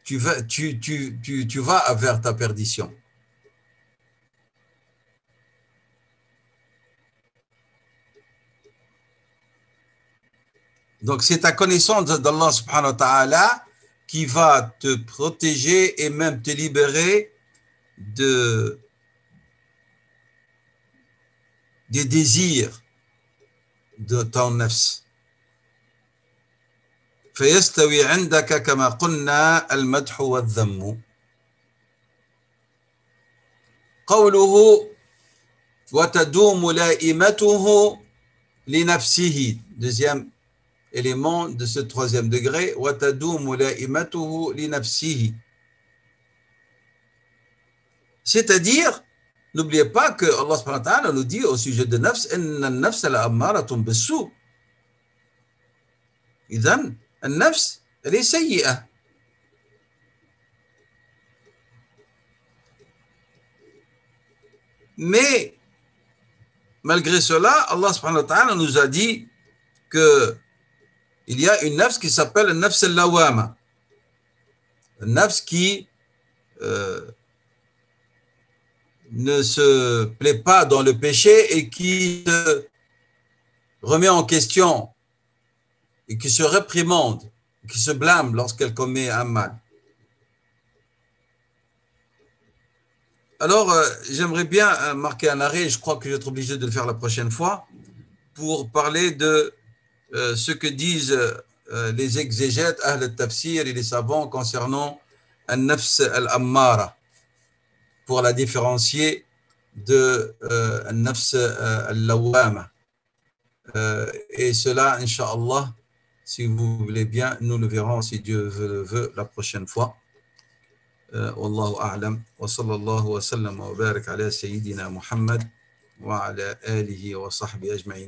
S1: tu vas vers ta perdition. Donc, c'est ta connaissance d'Allah subhanahu wa ta'ala qui va te protéger et même te libérer des désirs de ton nafs. فيستوي عندك كما قلنا المدح والذم. قوله وتدوم لائمته لنفسه. Deuxième élément de ce troisième degré. وتدوم لائمته لنفسه. C'est-à-dire, n'oubliez pas que Allah subhanahu wa ta'ala nous dit au sujet de nafs, إن النفس لأمارة بالسوء. إذن النفس elle est سيئة. Mais malgré cela, Allah subhanahu wa ta'ala nous a dit que il y a une nafs qui s'appelle le nafs al-lawama. Une nafs qui ne se plaît pas dans le péché et qui se remet en question et qui se réprimande, qui se blâme lorsqu'elle commet un mal. Alors, j'aimerais bien marquer un arrêt, je crois que je vais être obligé de le faire la prochaine fois, pour parler de ce que disent les exégètes, Ahl al-Tafsir et les savants concernant al-Nafs al-Ammara, pour la différencier de al-Nafs al-Lawama. Et cela, Inch'Allah, si vous voulez bien, nous le verrons si Dieu le veut la prochaine fois. Wallahu a'lam wa sallallahu wa sallam wa barak ala sayyidina Muhammad wa ala alihi wa sahbihi ajma'in.